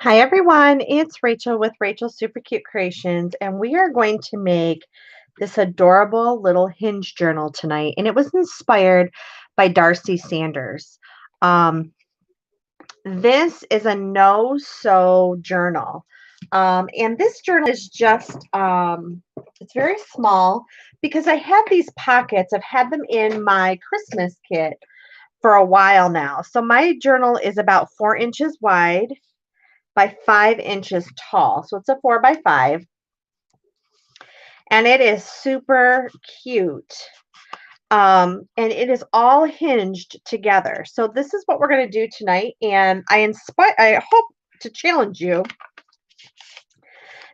Hi everyone, it's Rachel with Rachel Super Cute Creations, and we are going to make this adorable little hinge journal tonight. And it was inspired by Darcy Sanders. Um, this is a no-sew journal. And this journal is just, it's very small because I have these pockets. I've had them in my Christmas kit for a while now. So my journal is about 4 inches wide by 5 inches tall. So it's a 4 by 5. And it is super cute. And it is all hinged together. So this is what we're going to do tonight. And I hope to challenge you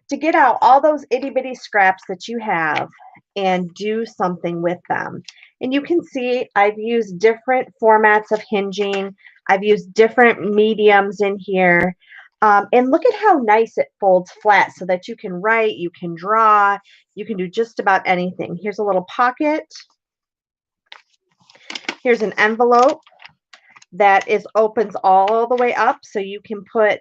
to get out all those itty bitty scraps that you have and do something with them. And you can see I've used different formats of hinging. I've used different mediums in here. And look at how nice it folds flat so that you can write, you can draw, you can do just about anything. Here's a little pocket. Here's an envelope that opens all the way up so you can put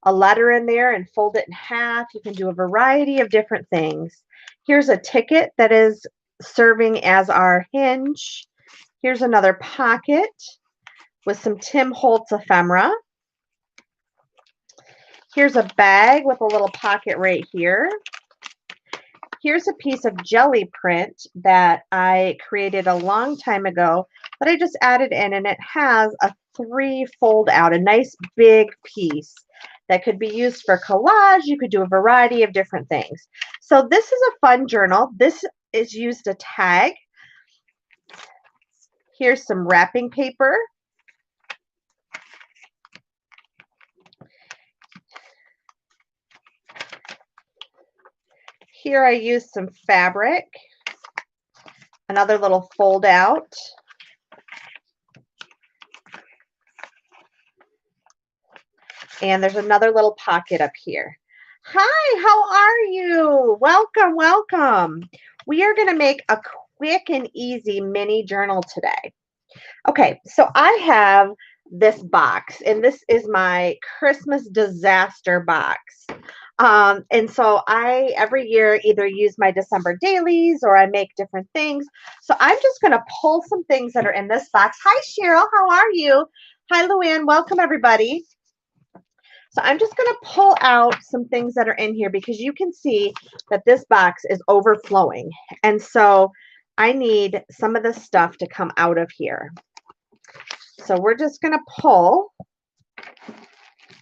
a letter in there and fold it in half. You can do a variety of different things. Here's a ticket that is serving as our hinge. Here's another pocket with some Tim Holtz ephemera. Here's a bag with a little pocket right here. Here's a piece of jelly print that I created a long time ago that I just added in, and it has a 3 fold out, a nice big piece that could be used for collage. You could do a variety of different things. So this is a fun journal. This is used to tag. Here's some wrapping paper. Here I used some fabric, another little fold out. And there's another little pocket up here. Hi, how are you? Welcome, welcome. We are going to make a quick and easy mini journal today. Okay, so I have this box, and this is my Christmas disaster box. And so I every year either use my December dailies or I make different things. So I'm just going to pull some things that are in this box. Hi, Cheryl. How are you? Hi, Luann. Welcome, everybody. So I'm just going to pull out some things that are in here because you can see that this box is overflowing. And so I need some of this stuff to come out of here. So we're just going to pull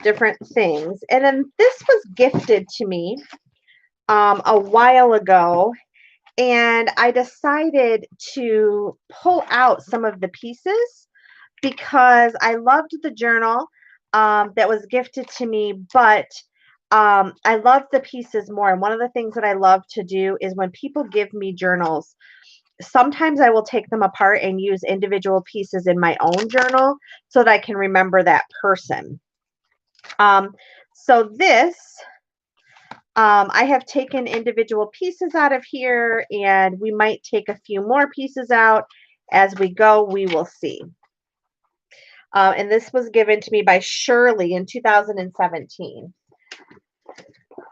different things. And then this was gifted to me a while ago. And I decided to pull out some of the pieces because I loved the journal that was gifted to me, but I love the pieces more. And one of the things that I love to do is when people give me journals, sometimes I will take them apart and use individual pieces in my own journal so that I can remember that person. So this, I have taken individual pieces out of here, and we might take a few more pieces out as we go. We will see. And this was given to me by Shirley in 2017.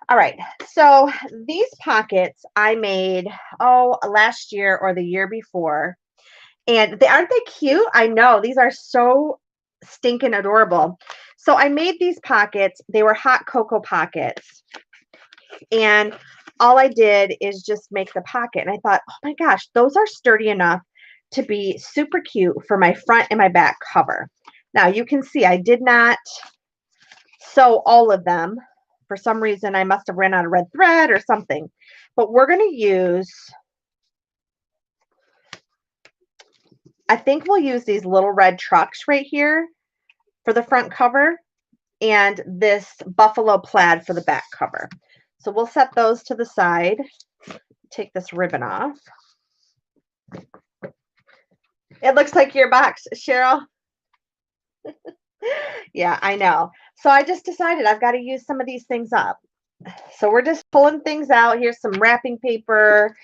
All right, so these pockets I made, last year or the year before. And aren't they cute? I know, these are so stinking adorable. So I made these pockets. They were hot cocoa pockets. And all I did is just make the pocket. And I thought, oh my gosh, those are sturdy enough to be super cute for my front and my back cover. Now you can see I did not sew all of them. For some reason, I must have ran out of red thread or something. But we're going to use, I think we'll use these little red trucks right here for the front cover and this buffalo plaid for the back cover. So we'll set those to the side. Take this ribbon off. It looks like your box, Cheryl. Yeah, I know. So I just decided I've got to use some of these things up. So we're just pulling things out. Here's some wrapping paper.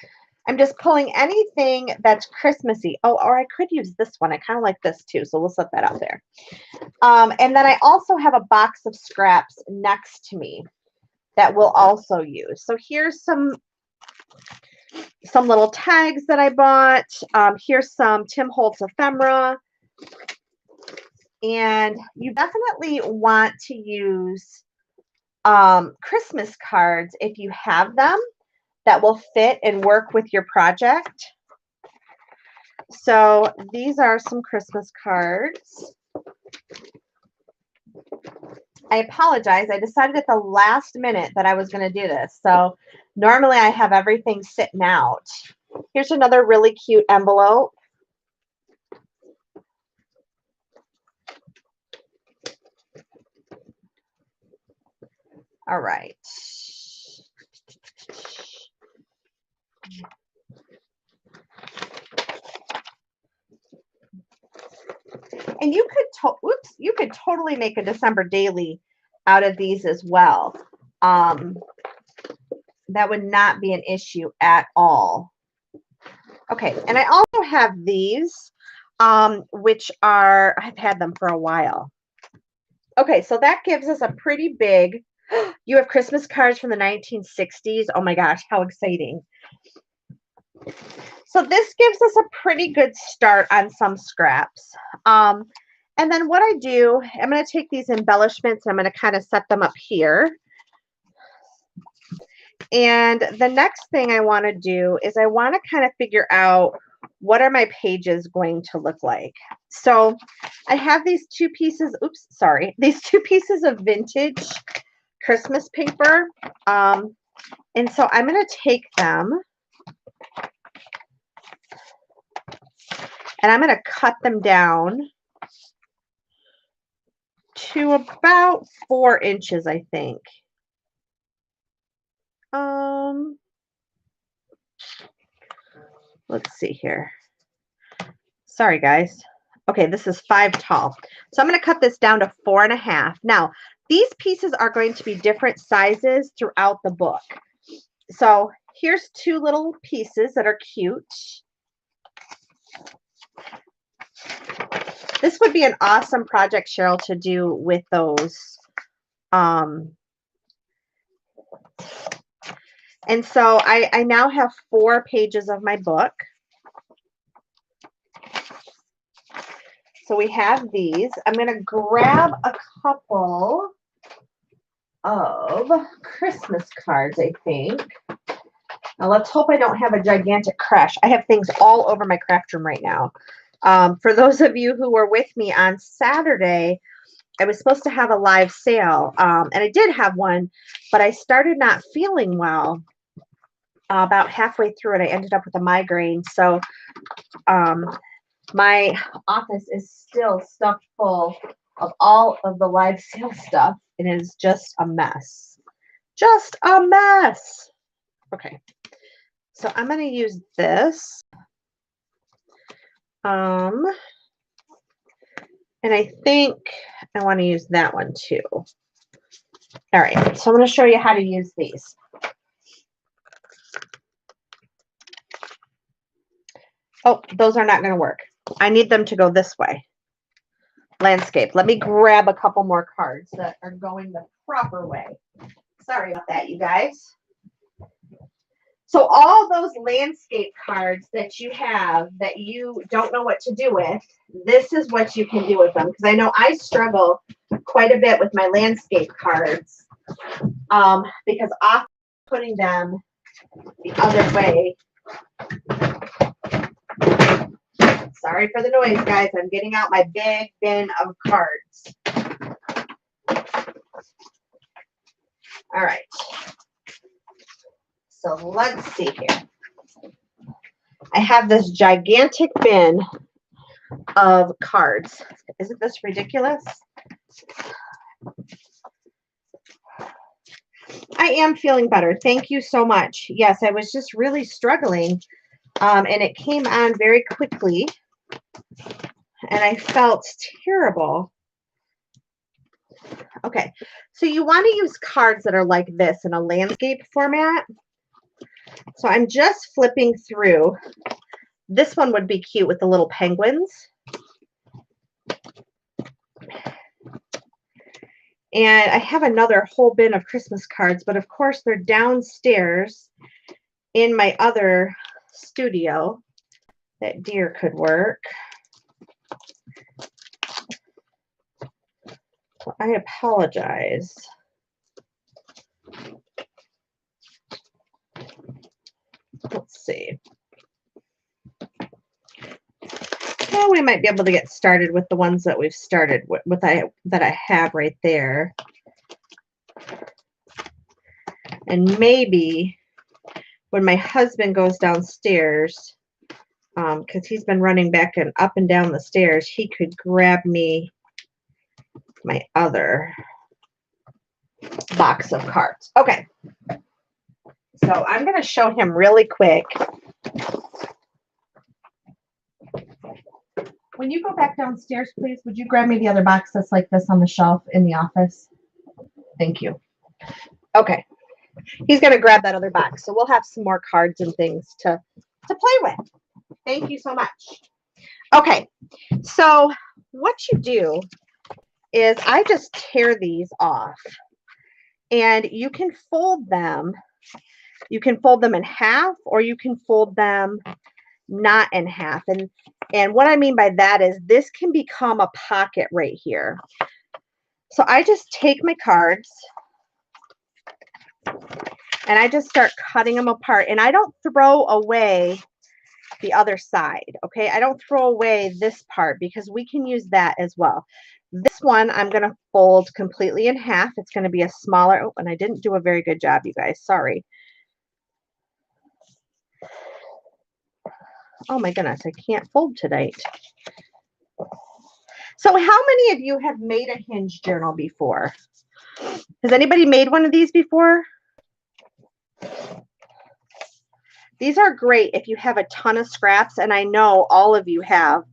I'm just pulling anything that's Christmassy. Oh, or I could use this one. I kind of like this too, so we'll set that up there. And then I also have a box of scraps next to me that we'll also use. So here's some little tags that I bought. Here's some Tim Holtz ephemera. And you definitely want to use Christmas cards if you have them that will fit and work with your project. So these are some Christmas cards. I apologize. I decided at the last minute that I was going to do this. So normally I have everything sitting out. Here's another really cute envelope. All right. And you could totally make a December daily out of these as well. That would not be an issue at all. Okay, and I also have these, which are, I've had them for a while. Okay, so that gives us a pretty big, you have Christmas cards from the 1960s. Oh my gosh, how exciting. So this gives us a pretty good start on some scraps. And then what I do, I'm going to take these embellishments and I'm going to kind of set them up here. And the next thing I want to do is I want to kind of figure out what are my pages going to look like. So I have these two pieces, these two pieces of vintage Christmas paper. And so I'm going to take them and I'm going to cut them down to about 4 inches, I think. Let's see here. Sorry, guys. Okay, this is 5 tall. So I'm going to cut this down to 4.5. Now, these pieces are going to be different sizes throughout the book. So here's 2 little pieces that are cute. This would be an awesome project, Cheryl, to do with those. And so I now have 4 pages of my book. So we have these. I'm going to grab a couple of Christmas cards, I think. Now let's hope I don't have a gigantic crash. I have things all over my craft room right now. For those of you who were with me on Saturday, I was supposed to have a live sale, and I did have one, but I started not feeling well about halfway through it. I ended up with a migraine. So my office is still stuffed full of all of the live sale stuff. It is just a mess. Just a mess. Okay. So I'm going to use this. And I think I want to use that one too. All right. So I'm going to show you how to use these. Oh, those are not going to work. I need them to go this way. Landscape. Let me grab a couple more cards that are going the proper way. Sorry about that, you guys. So all those landscape cards that you have that you don't know what to do with, this is what you can do with them. Because I know I struggle quite a bit with my landscape cards because often putting them the other way. Sorry for the noise, guys. I'm getting out my big bin of cards. All right. So let's see here. I have this gigantic bin of cards. Isn't this ridiculous? I am feeling better. Thank you so much. Yes, I was just really struggling, and it came on very quickly, and I felt terrible. Okay, so you want to use cards that are like this in a landscape format. So I'm just flipping through. This one would be cute with the little penguins. And I have another whole bin of Christmas cards, but of course they're downstairs in my other studio. That deer could work. So I apologize. Let's see. Well, we might be able to get started with the ones that we've started with that I have right there. And maybe when my husband goes downstairs, because he's been running back and up and down the stairs, he could grab me my other box of cards. Okay. So I'm going to show him really quick. When you go back downstairs, please, would you grab me the other box that's like this on the shelf in the office? Thank you. Okay. He's going to grab that other box. So we'll have some more cards and things to play with. Thank you so much. Okay. So what you do is I just tear these off. And you can fold them. You can fold them in half, or you can fold them not in half. And what I mean by that is this can become a pocket right here. So I just take my cards and I just start cutting them apart. And I don't throw away the other side, okay? I don't throw away this part because we can use that as well. This one I'm going to fold completely in half. It's going to be a smaller, oh, and I didn't do a very good job, you guys. Sorry. Oh my goodness, I can't fold tonight. So how many of you have made a Hinged journal before? Has anybody made one of these before? These are great if you have a ton of scraps, and I know all of you have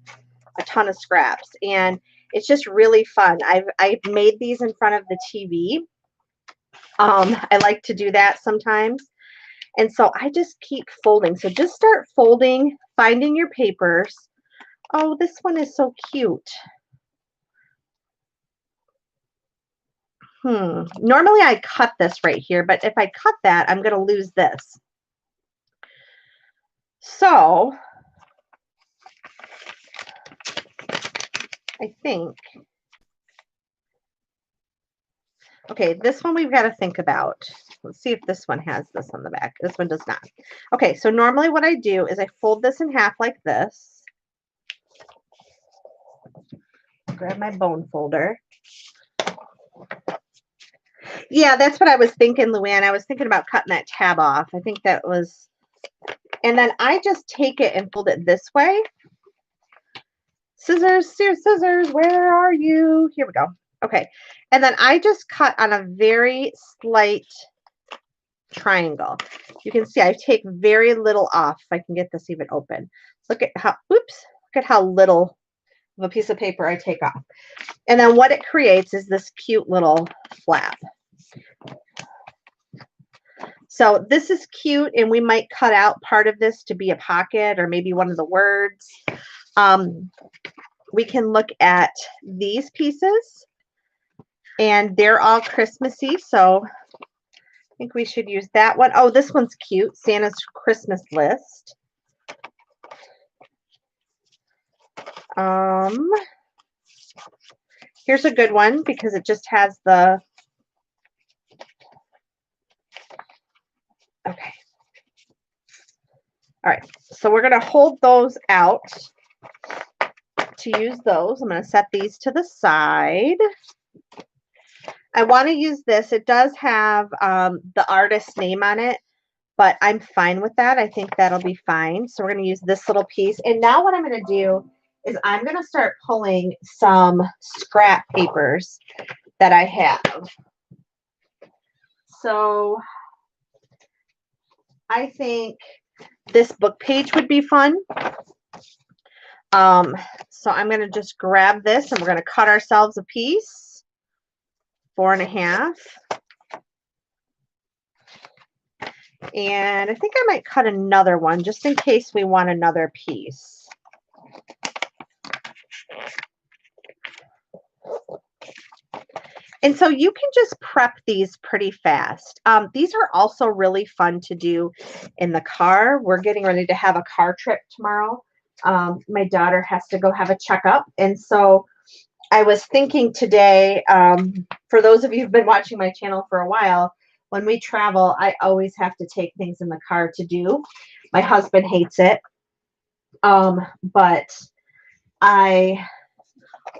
a ton of scraps, and it's just really fun. I've made these in front of the TV. I like to do that sometimes. And so I just keep folding. So just start folding, finding your papers. Oh, this one is so cute. Normally I cut this right here, but if I cut that, I'm going to lose this. So I think, okay, this one we've got to think about. Let's see if this one has this on the back. This one does not. Okay, so normally what I do is I fold this in half like this. Grab my bone folder. Yeah, that's what I was thinking, Luann. I was thinking about cutting that tab off. I think that was, and then I just take it and fold it this way. Scissors, scissors, where are you? Here we go. Okay, and then I just cut on a very slight triangle. You can see I take very little off. If I can get this even open. Look at how, oops, look at how little of a piece of paper I take off. And then what it creates is this cute little flap. So this is cute, and we might cut out part of this to be a pocket or maybe one of the words. We can look at these pieces, and they're all Christmassy, so I think we should use that one. Oh, this one's cute, Santa's Christmas list. Here's a good one because it just has the, okay. All right, so we're going to hold those out to use those. I'm going to set these to the side. I want to use this. It does have the artist's name on it, but I'm fine with that. I think that'll be fine. So we're going to use this little piece. And now what I'm going to do is I'm going to start pulling some scrap papers that I have. So I think this book page would be fun. So I'm going to just grab this and we're going to cut ourselves a piece, 4.5. And I think I might cut another one just in case we want another piece. And so you can just prep these pretty fast. These are also really fun to do in the car. We're getting ready to have a car trip tomorrow. My daughter has to go have a checkup. And so I was thinking today, for those of you who've been watching my channel for a while, when we travel, I always have to take things in the car to do. My husband hates it. But I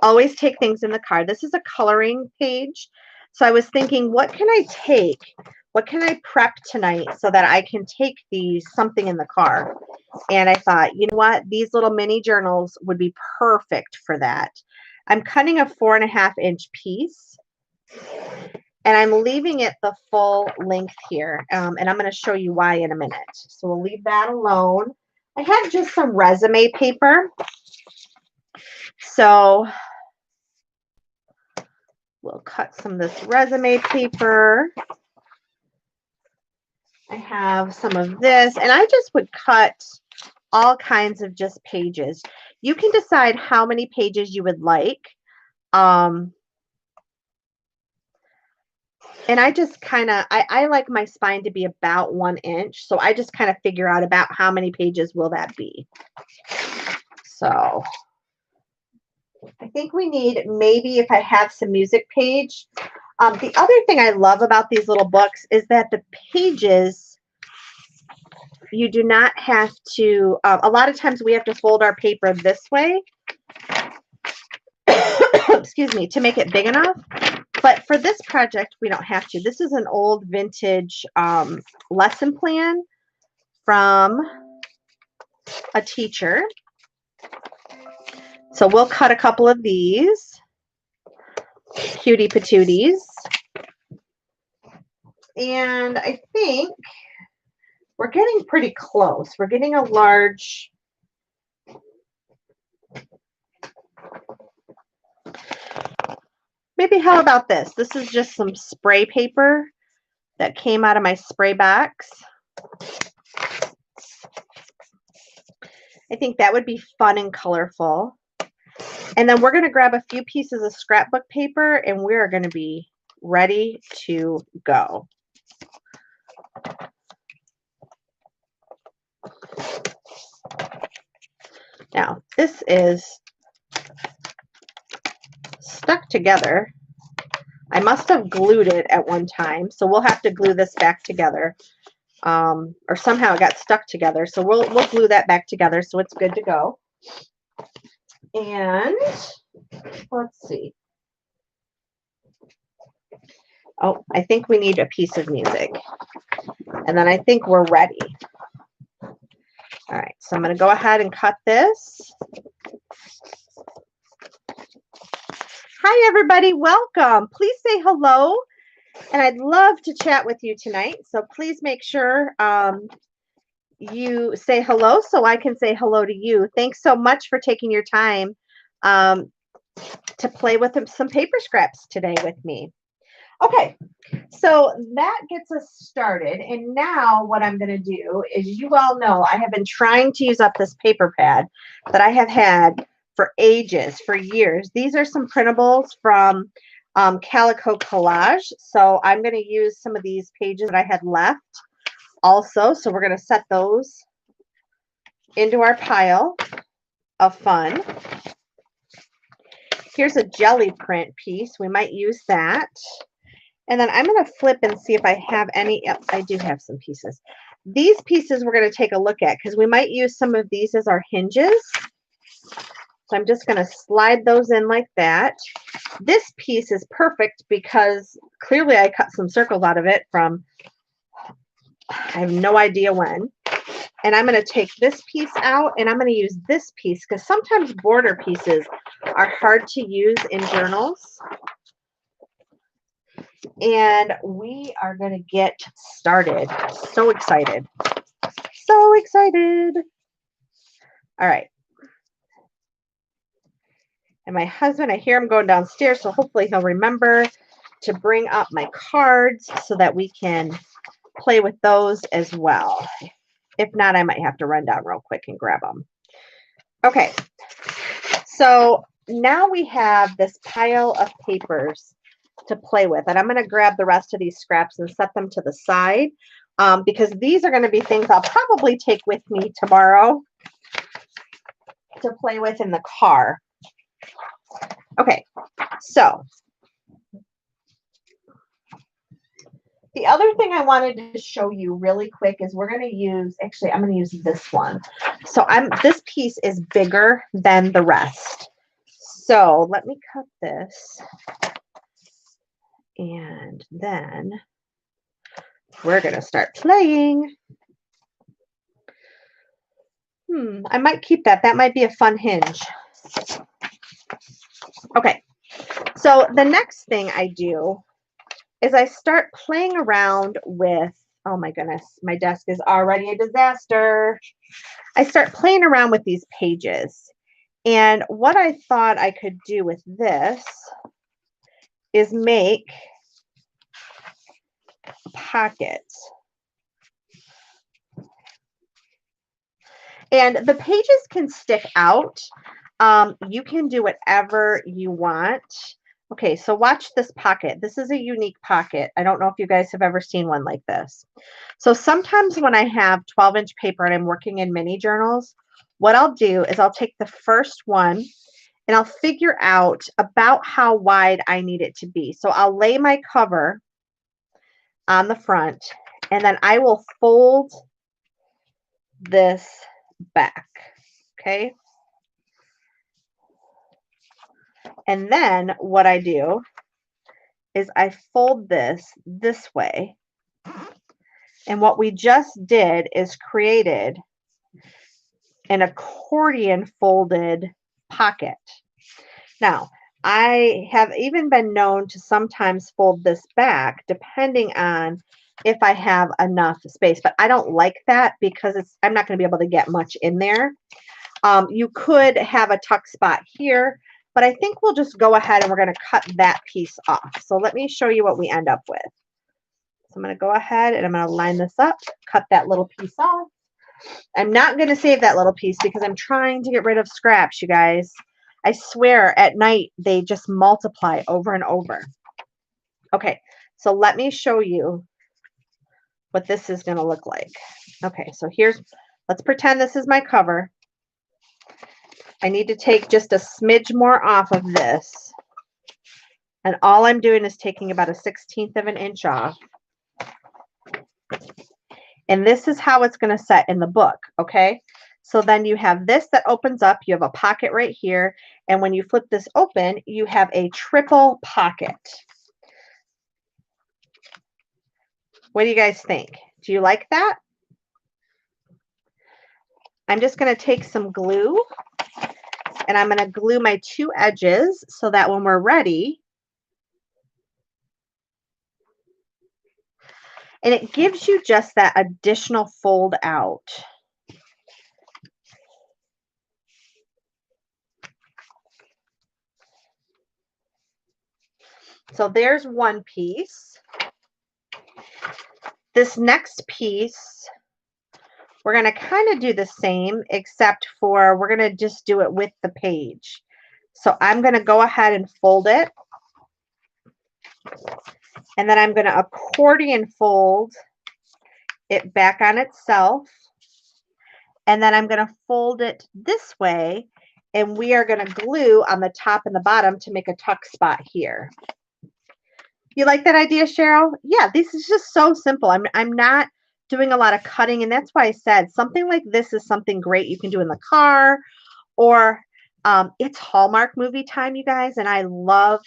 always take things in the car. This is a coloring page. So I was thinking, what can I take? What can I prep tonight so that I can take these something in the car? And I thought, you know what? These little mini journals would be perfect for that. I'm cutting a 4.5-inch piece and I'm leaving it the full length here. And I'm going to show you why in a minute. So we'll leave that alone. I have just some resume paper. So we'll cut some of this resume paper. I have some of this, and I just would cut all kinds of just pages. You can decide how many pages you would like. And I just kind of, I like my spine to be about 1 inch. So I just kind of figure out about how many pages will that be. So I think we need, maybe if I have some music page. The other thing I love about these little books is that the pages, you do not have to, a lot of times we have to fold our paper this way, excuse me, to make it big enough. But for this project, we don't have to. This is an old vintage lesson plan from a teacher. So we'll cut a couple of these cutie patooties. And I think we're getting pretty close. We're getting a large, maybe how about this? This is just some spray paper that came out of my spray box. I think that would be fun and colorful. And then we're going to grab a few pieces of scrapbook paper and we're going to be ready to go. Now, this is stuck together. I must have glued it at one time, so we'll have to glue this back together. Or somehow it got stuck together, so we'll glue that back together so it's good to go. And let's see. Oh, I think we need a piece of music. And then I think we're ready. All right, so I'm going to go ahead and cut this. Hi, everybody. Welcome. Please say hello. And I'd love to chat with you tonight. So please make sure you say hello so I can say hello to you. Thanks so much for taking your time to play with some paper scraps today with me. Okay, so that gets us started. And now what I'm going to do is, you all know I have been trying to use up this paper pad that I have had for ages, for years. These are some printables from Calico Collage. So I'm going to use some of these pages that I had left also. So we're going to set those into our pile of fun. Here's a jelly print piece. We might use that. And then I'm going to flip and see if I have any. Yep, I do have some pieces. These pieces we're going to take a look at because we might use some of these as our hinges. So I'm just going to slide those in like that. This piece is perfect because clearly I cut some circles out of it from, I have no idea when. And I'm going to take this piece out and I'm going to use this piece because sometimes border pieces are hard to use in journals. And we are going to get started. So excited. So excited. All right. And my husband, I hear him going downstairs, so hopefully he'll remember to bring up my cards so that we can play with those as well. If not, I might have to run down real quick and grab them. Okay, so now we have this pile of papers to play with, and I'm going to grab the rest of these scraps and set them to the side because these are going to be things I'll probably take with me tomorrow to play with in the car. Okay, so the other thing I wanted to show you really quick is we're going to use, actually, I'm going to use this one. So this piece is bigger than the rest. So let me cut this. And then we're going to start playing. I might keep that. That might be a fun hinge. Okay, so the next thing I do is I start playing around with, oh my goodness, my desk is already a disaster. I start playing around with these pages. And what I thought I could do with this is make a pocket. And the pages can stick out. You can do whatever you want. Okay, so watch this pocket. This is a unique pocket. I don't know if you guys have ever seen one like this. So sometimes when I have 12-inch paper and I'm working in mini journals, what I'll do is I'll take the first one and I'll figure out about how wide I need it to be. So I'll lay my cover on the front and then I will fold this back, okay? And then what I do is I fold this way. And what we just did is created an accordion folded pocket. Now, I have even been known to sometimes fold this back depending on if I have enough space, but I don't like that because I'm not going to be able to get much in there. You could have a tuck spot here, but I think we'll just go ahead and we're going to cut that piece off. So let me show you what we end up with. So I'm going to go ahead and I'm going to line this up, cut that little piece off. I'm not going to save that little piece because I'm trying to get rid of scraps, you guys. I swear at night they just multiply over and over. Okay, so let me show you what this is going to look like. Okay, so let's pretend this is my cover. I need to take just a smidge more off of this. And all I'm doing is taking about a 1/16 of an inch off. And this is how it's going to set in the book, okay? So then you have this that opens up. You have a pocket right here. And when you flip this open, you have a triple pocket. What do you guys think? Do you like that? I'm just going to take some glue and I'm going to glue my two edges so that when we're ready, and it gives you just that additional fold out. So there's one piece. This next piece, we're going to kind of do the same, except for we're going to just do it with the page. So I'm going to go ahead and fold it. And then I'm going to accordion fold it back on itself. And then I'm going to fold it this way. And we are going to glue on the top and the bottom to make a tuck spot here. You like that idea, Cheryl? Yeah, this is just so simple. I'm not doing a lot of cutting, and that's why I said something like this is something great you can do in the car, or it's Hallmark movie time, you guys, and I love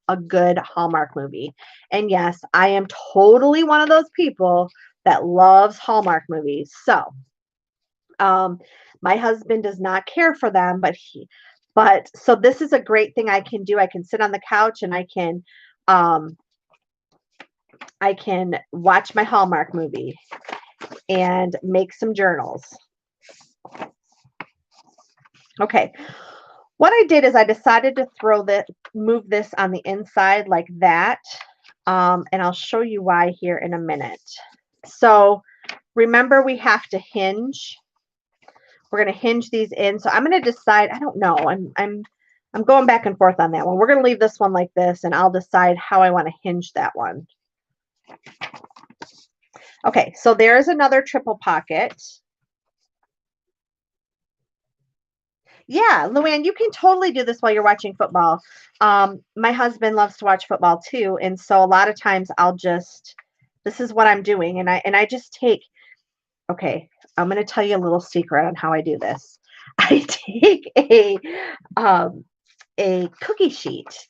a good Hallmark movie. And yes, I am totally one of those people that loves Hallmark movies. So my husband does not care for them, but so this is a great thing I can do. I can sit on the couch and I can watch my Hallmark movie and make some journals. Okay, what I did is I decided to move this on the inside like that, and I'll show you why here in a minute. So remember, we have to hinge. We're going to hinge these in. So I'm going to decide, I don't know. I'm going back and forth on that one. We're going to leave this one like this, and I'll decide how I want to hinge that one. Okay, so there's another triple pocket. Yeah, Luann, you can totally do this while you're watching football. My husband loves to watch football too, and so a lot of times this is what I'm doing, and I just take, okay, I'm going to tell you a little secret on how I do this. I take a cookie sheet,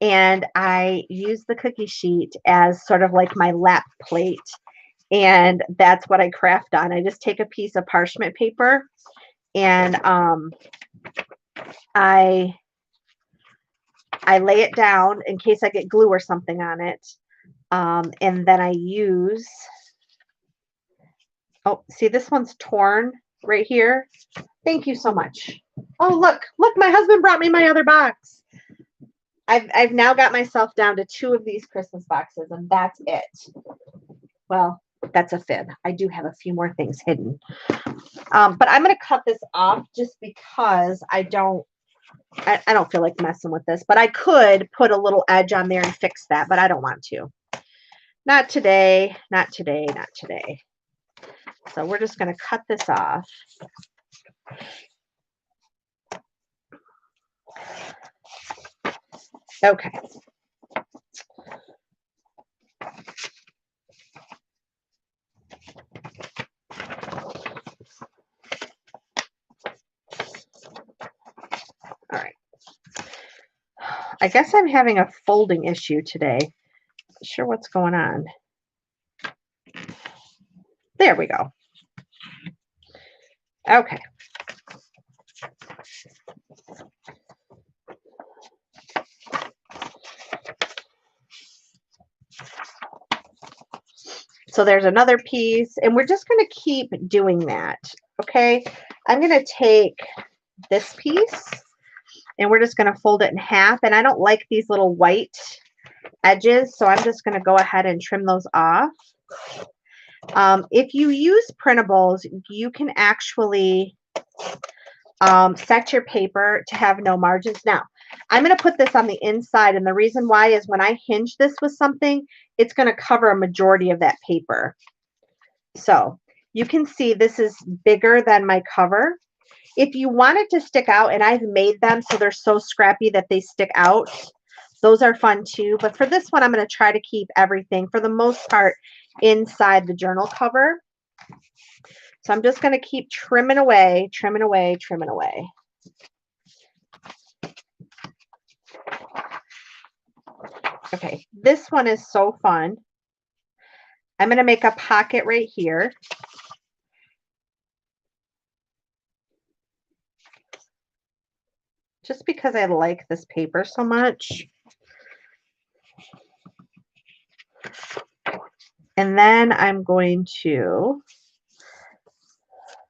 and I use the cookie sheet as sort of like my lap plate, and that's what I craft on. I just take a piece of parchment paper, and I lay it down in case I get glue or something on it, and then I use, oh, see, this one's torn right here. Thank you so much. Oh, look, my husband brought me my other box. I've now got myself down to 2 of these Christmas boxes, and that's it. Well, that's a fib. I do have a few more things hidden. But I'm going to cut this off just because I don't feel like messing with this. But I could put a little edge on there and fix that, but I don't want to. Not today, not today, not today. So we're just going to cut this off. Okay. All right. I guess I'm having a folding issue today. Not sure what's going on. There we go. Okay. So there's another piece, and we're just going to keep doing that. Okay. I'm going to take this piece, and we're just going to fold it in half. And I don't like these little white edges, so I'm just going to go ahead and trim those off. If you use printables, you can actually set your paper to have no margins. Now, I'm going to put this on the inside, and the reason why is when I hinge this with something, it's going to cover a majority of that paper. So you can see this is bigger than my cover. If you want it to stick out, and I've made them so they're so scrappy that they stick out, those are fun too. But for this one, I'm going to try to keep everything, for the most part, inside the journal cover. So I'm just going to keep trimming away, trimming away, trimming away. Okay, this one is so fun. I'm going to make a pocket right here. Just because I like this paper so much. And then I'm going to,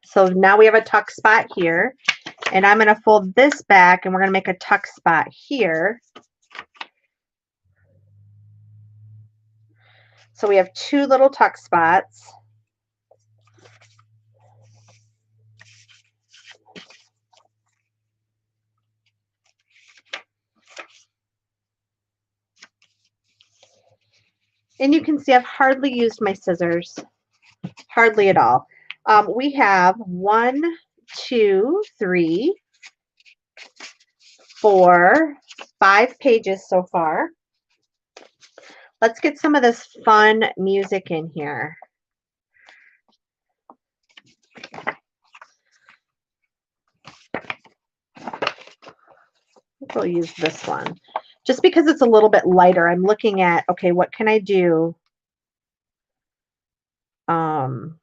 so now we have a tuck spot here, and I'm going to fold this back, and we're going to make a tuck spot here. So we have 2 little tuck spots. And you can see I've hardly used my scissors, hardly at all. We have 1, 2, 3, 4, 5 pages so far. Let's get some of this fun music in here. We'll use this one. Just because it's a little bit lighter, I'm looking at, okay, what can I do? I'm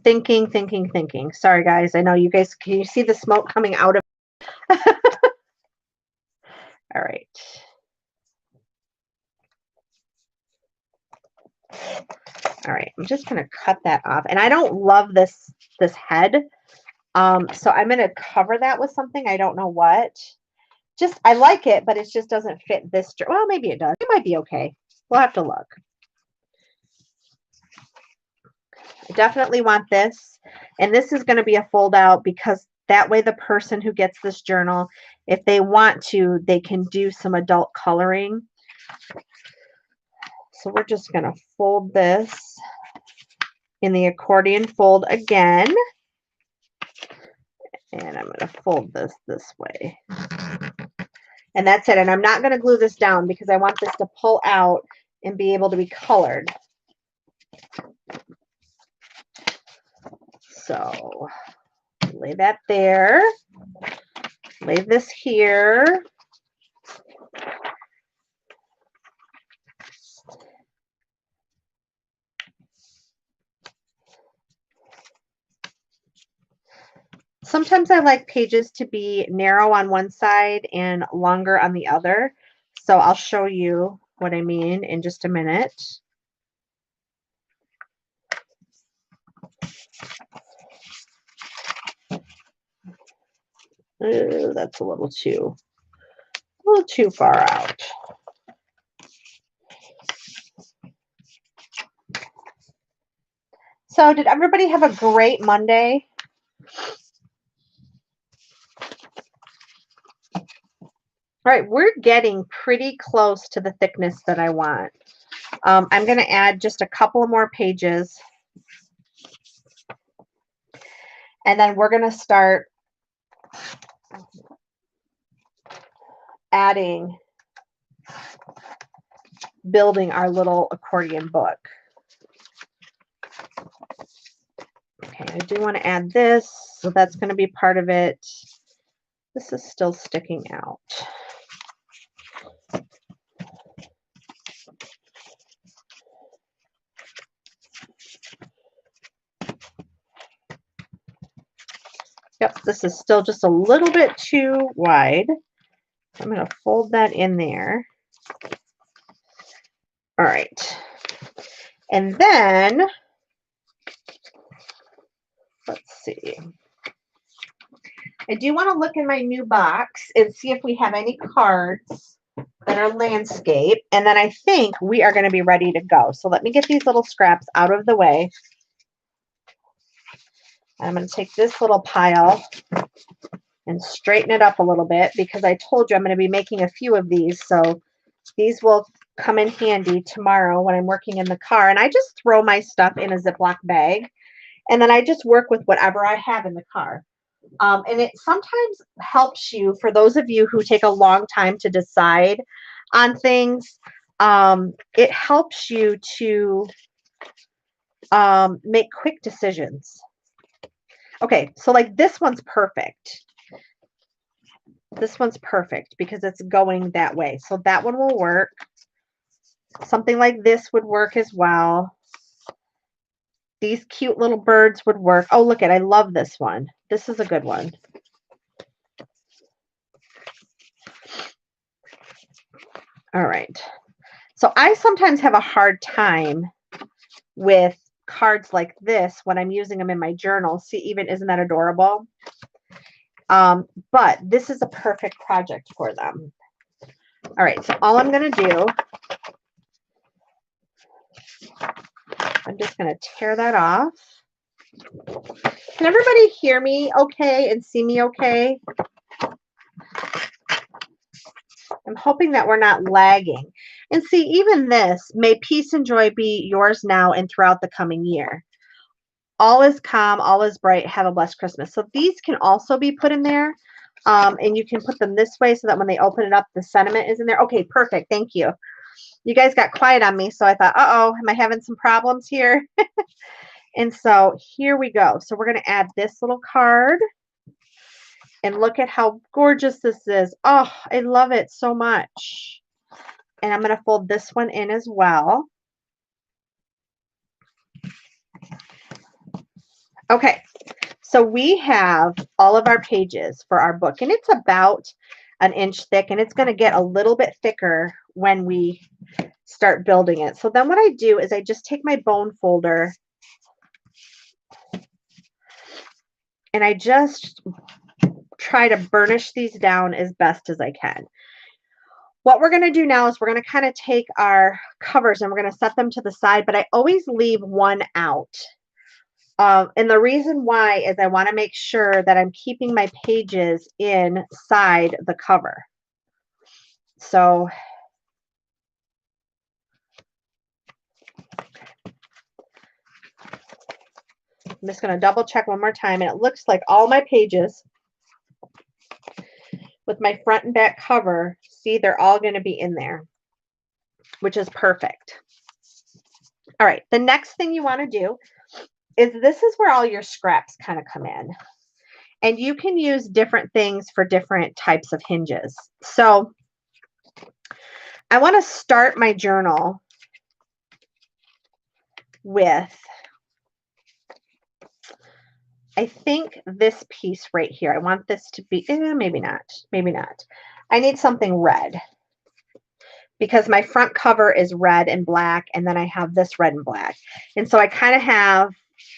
thinking. Sorry, guys. I know you guys, can you see the smoke coming out of All right. All right, I'm just going to cut that off. And I don't love this head. So I'm going to cover that with something. I don't know what. just, I like it, but it just doesn't fit this. Well, maybe it does. It might be okay. We'll have to look. I definitely want this. And this is going to be a fold out because that way the person who gets this journal, if they want to, they can do some adult coloring. So we're just going to fold this in the accordion fold again. And I'm going to fold this way. And that's it. And I'm not going to glue this down because I want this to pull out and be able to be colored. So lay that there. Lay this here. Sometimes I like pages to be narrow on one side and longer on the other. So I'll show you what I mean in just a minute. That's a little too far out. So did everybody have a great Monday? All right, we're getting pretty close to the thickness that I want. I'm going to add just a couple more pages. And then we're going to start building our little accordion book. Okay, I do want to add this, so that's going to be part of it. This is still sticking out. Yep, this is still just a little bit too wide. I'm going to fold that in there. All right. And then, let's see. I do want to look in my new box and see if we have any cards that are landscape. And then I think we are going to be ready to go. So let me get these little scraps out of the way. I'm going to take this little pile and straighten it up a little bit because I told you I'm going to be making a few of these. So these will come in handy tomorrow when I'm working in the car. And I just throw my stuff in a Ziploc bag. And then I just work with whatever I have in the car. And it sometimes helps you, for those of you who take a long time to decide on things, it helps you to make quick decisions. Okay, so like this one's perfect. This one's perfect because it's going that way. So that one will work. Something like this would work as well. These cute little birds would work. Oh, look at, I love this one. This is a good one. All right. So I sometimes have a hard time with cards like this when I'm using them in my journal. See, even, isn't that adorable? But this is a perfect project for them. All right, so all I'm going to do, I'm just going to tear that off. Can everybody hear me okay and see me okay? I'm hoping that we're not lagging. And see, even this, may peace and joy be yours now and throughout the coming year. All is calm, all is bright, have a blessed Christmas. So these can also be put in there. And you can put them this way so that when they open it up, the sentiment is in there. Okay, perfect. Thank you. You guys got quiet on me, so I thought, uh-oh, am I having some problems here? And so here we go. So we're going to add this little card. And look at how gorgeous this is. Oh, I love it so much. And I'm going to fold this one in as well. Okay, so we have all of our pages for our book, and it's about an inch thick, and it's going to get a little bit thicker when we start building it. So then what I do is I just take my bone folder and I just try to burnish these down as best as I can. What we're going to do now is we're going to kind of take our covers and we're going to set them to the side, but I always leave one out. And the reason why is I want to make sure that I'm keeping my pages inside the cover. So I'm just going to double check one more time, and it looks like all my pages with my front and back cover, see, they're all going to be in there, which is perfect. All right, the next thing you want to do is this is where all your scraps kind of come in. And you can use different things for different types of hinges. So I want to start my journal with, I think, this piece right here. I want this to be, maybe not, maybe not. I need something red because my front cover is red and black, and then I have this red and black. And so I kind of have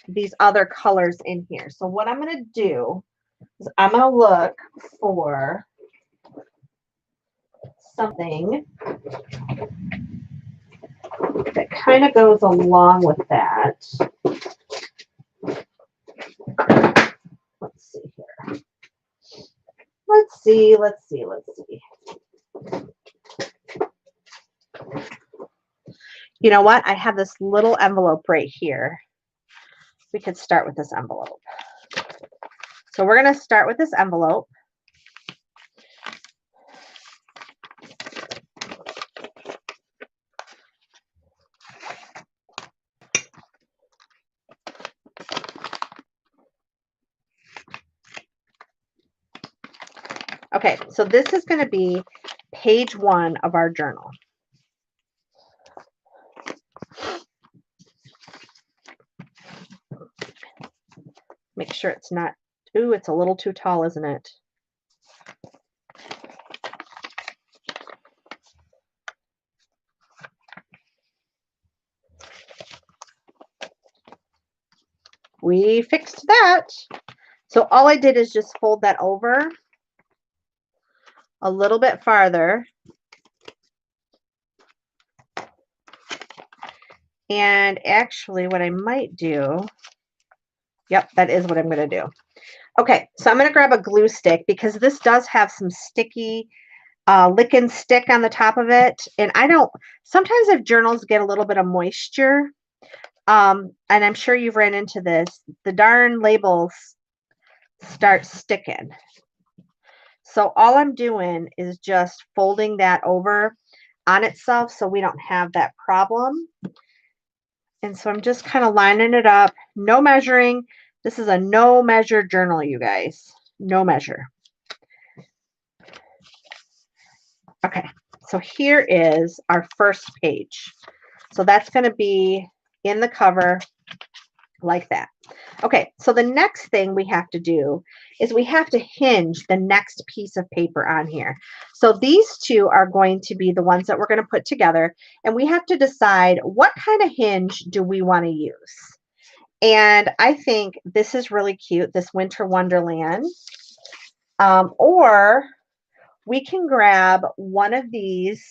these other colors in here. So what I'm going to do is I'm going to look for something that kind of goes along with that. Let's see here. Let's see. You know what? I have this little envelope right here. We could start with this envelope. So we're going to start with this envelope. Okay, so this is going to be page 1 of our journal. Make sure it's not, ooh, it's a little too tall, isn't it? We fixed that. So all I did is just fold that over a little bit farther. And actually what I might do, yep, that is what I'm going to do. Okay, so I'm going to grab a glue stick because this does have some sticky lick and stick on the top of it. And sometimes if journals get a little bit of moisture, and I'm sure you've ran into this, the darn labels start sticking. So all I'm doing is just folding that over on itself so we don't have that problem. And so I'm just kind of lining it up, no measuring. This is a no measure journal, you guys, no measure. Okay, so here is our first page. So that's going to be in the cover like that. Okay, so the next thing we have to do is we have to hinge the next piece of paper on here. So these two are going to be the ones that we're going to put together, and we have to decide what kind of hinge do we want to use. And I think this is really cute, this Winter Wonderland. Or we can grab one of these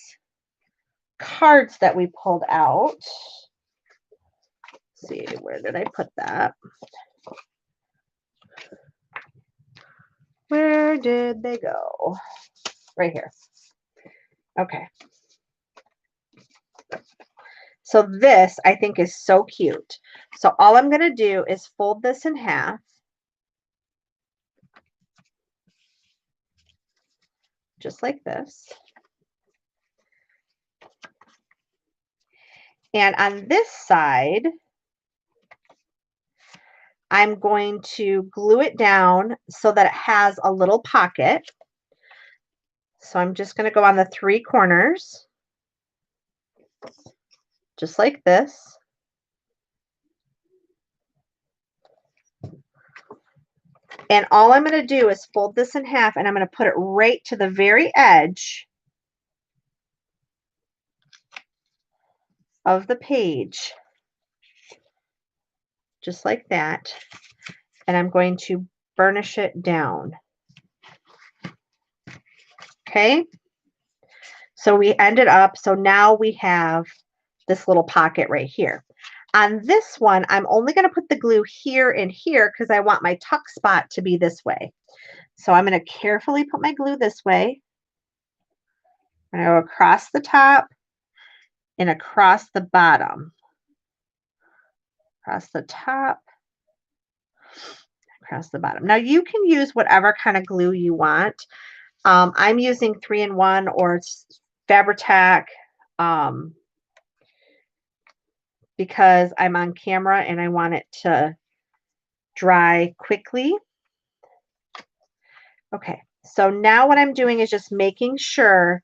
cards that we pulled out. Let's see, where did I put that? Where did they go? Right here. Okay. So this, I think, is so cute. So all I'm going to do is fold this in half. Just like this. And on this side, I'm going to glue it down so that it has a little pocket. So I'm just going to go on the 3 corners, just like this. And all I'm going to do is fold this in half, and I'm going to put it right to the very edge of the page, just like that. And I'm going to burnish it down. Okay. So we ended up, so now we have this little pocket right here. On this one, I'm only going to put the glue here and here because I want my tuck spot to be this way. So I'm going to carefully put my glue this way. I'm going to go across the top and across the bottom. Across the top, across the bottom. Now you can use whatever kind of glue you want. I'm using 3-in-1 or Fabri-Tac because I'm on camera and I want it to dry quickly. Okay, so now what I'm doing is just making sure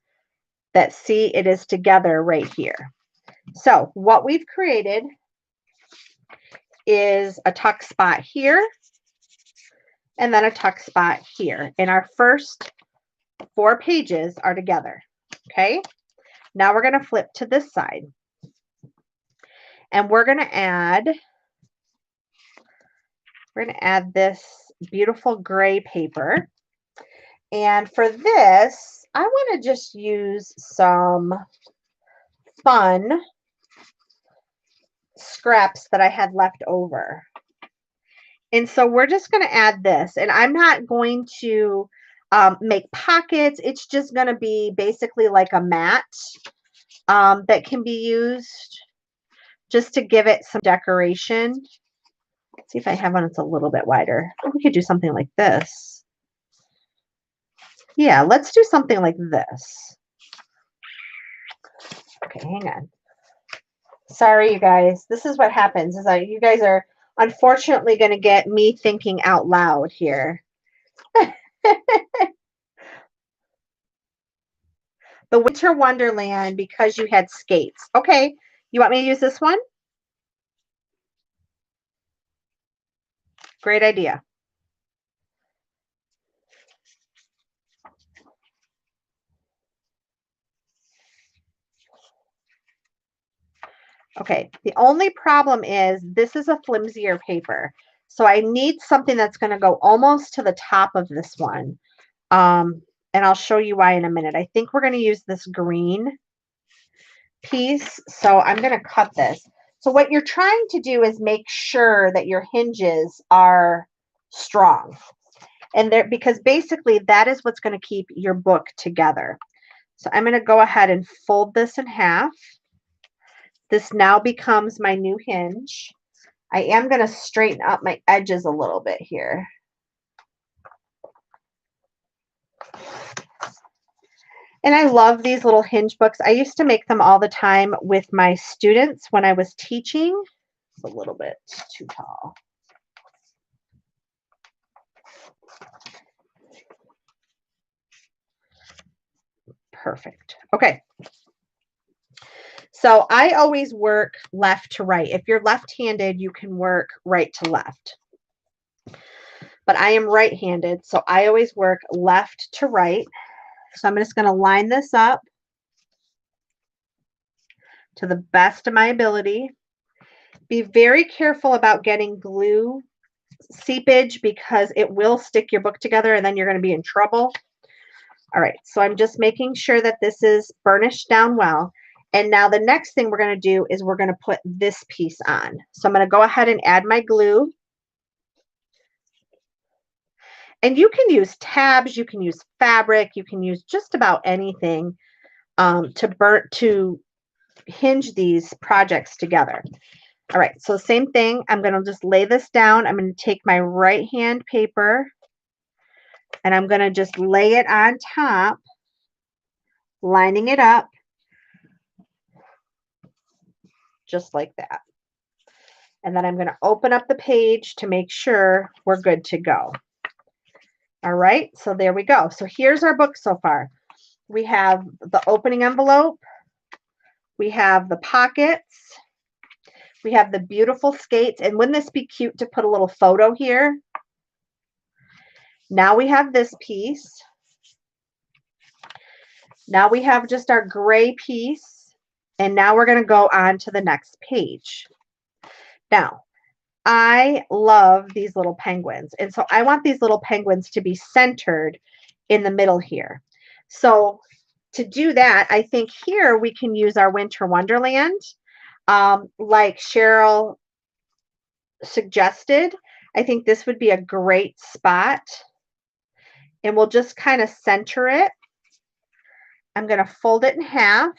that, see, it is together right here. So what we've created is a tuck spot here and then a tuck spot here. And our first 4 pages are together. Okay, now we're going to flip to this side. And we're going to add this beautiful gray paper. And for this, I want to just use some fun scraps that I had left over. And so we're just going to add this. And I'm not going to make pockets. It's just going to be basically like a mat that can be used just to give it some decoration. Let's see if I have one that's a little bit wider. We could do something like this. Yeah, let's do something like this. Okay, hang on. Sorry, you guys. This is what happens is you guys are unfortunately going to get me thinking out loud here. The Winter Wonderland because you had skates. Okay, you want me to use this one? Great idea. Okay, the only problem is this is a flimsier paper. So I need something that's going to go almost to the top of this one. And I'll show you why in a minute. I think we're going to use this green piece. So I'm going to cut this. So what you're trying to do is make sure that your hinges are strong. And there, because basically that is what's going to keep your book together. So I'm going to go ahead and fold this in half. This now becomes my new hinge. I am going to straighten up my edges a little bit here. And I love these little hinge books. I used to make them all the time with my students when I was teaching. It's a little bit too tall. Perfect. Okay. So I always work left to right. If you're left-handed, you can work right to left. But I am right-handed, so I always work left to right. So I'm just going to line this up to the best of my ability. Be very careful about getting glue seepage because it will stick your book together and then you're going to be in trouble. All right, so I'm just making sure that this is burnished down well. And now the next thing we're going to do is we're going to put this piece on. So I'm going to go ahead and add my glue. And you can use tabs, you can use fabric, you can use just about anything to hinge these projects together. All right, so same thing. I'm going to just lay this down. I'm going to take my right hand paper and I'm going to just lay it on top, lining it up just like that. And then I'm going to open up the page to make sure we're good to go. All right, so there we go. So here's our book so far. We have the opening envelope. We have the pockets. We have the beautiful skates. And wouldn't this be cute to put a little photo here? Now we have this piece. Now we have just our gray piece. And now we're going to go on to the next page. Now, I love these little penguins. And so I want these little penguins to be centered in the middle here. So to do that, I think here we can use our Winter Wonderland, like Cheryl suggested. I think this would be a great spot. And we'll just kind of center it. I'm going to fold it in half.